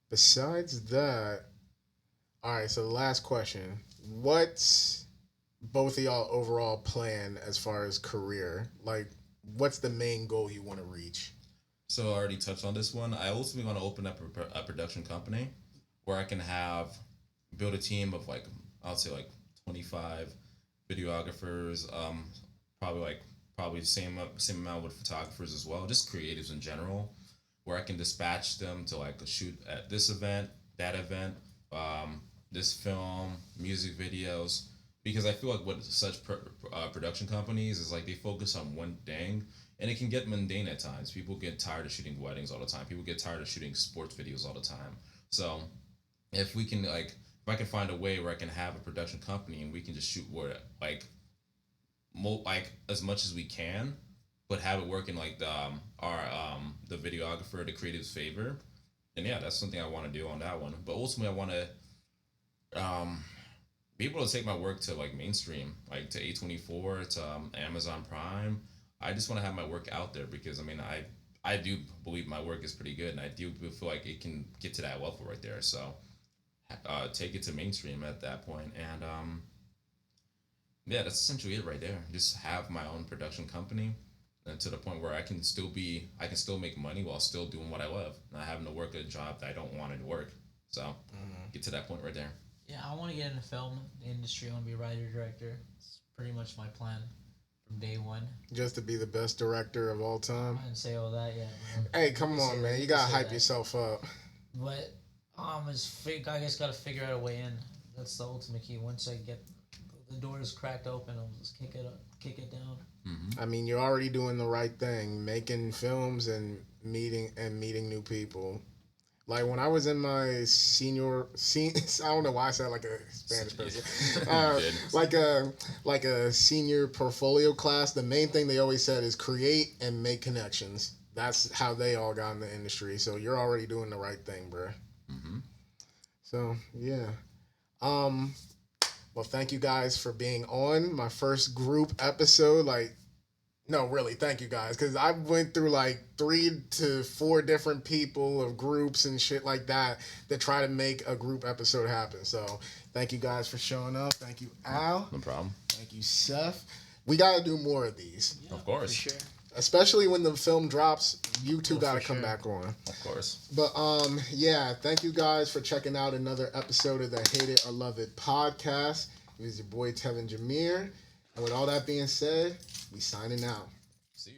Besides that, all right. So the last question: what's both of y'all overall plan as far as career? Like, what's the main goal you want to reach? So I already touched on this one. I also want to open up a production company where I can build a team of I'll say 25 videographers. Probably the same amount with photographers as well. Just creatives in general, where I can dispatch them to shoot at this event, that event, this film, music videos. Because I feel like what such production companies is they focus on one thing, and it can get mundane at times. People get tired of shooting weddings all the time. People get tired of shooting sports videos all the time. So if we can if I can find a way where I can have a production company and we can just shoot as much as we can, but have it work in the videographer, the creative's favor, and yeah, that's something I want to do on that one. But ultimately, I want to be able to take my work to mainstream, to A24, to Amazon Prime. I just want to have my work out there because I do believe my work is pretty good, and I do feel like it can get to that level right there. So take it to mainstream at that point, and yeah, that's essentially it right there. Just have my own production company and to the point where I can still make money while still doing what I love, not having to work a job that I don't want to work. So get to that point right there. Yeah, I want to get into film industry. I want to be a writer director. It's pretty much my plan from day one. Just to be the best director of all time. I didn't say all that yet. Hey, come on, man. You gotta hype yourself up. But I just gotta figure out a way in. That's the ultimate key. Once I get the doors cracked open, I'll just kick it down. Mm-hmm. I mean, you're already doing the right thing, making films and meeting new people. Like when I was in my I don't know why I said like a Spanish person, like a senior portfolio class. The main thing they always said is create and make connections. That's how they all got in the industry. So you're already doing the right thing, bro. Mm-hmm. So yeah. Well, thank you guys for being on my first group episode. No, really, thank you guys, because I went through like 3 to 4 different people of groups and shit like that try to make a group episode happen. So thank you guys for showing up. Thank you, Al. No problem. Thank you, Seth. We got to do more of these. Yeah, Of course. for sure. Especially when the film drops, you two got to come back on. Of course. But yeah, thank you guys for checking out another episode of the Hate It or Love It podcast. It was your boy Tevin Jameer. And with all that being said, we signing out. See you.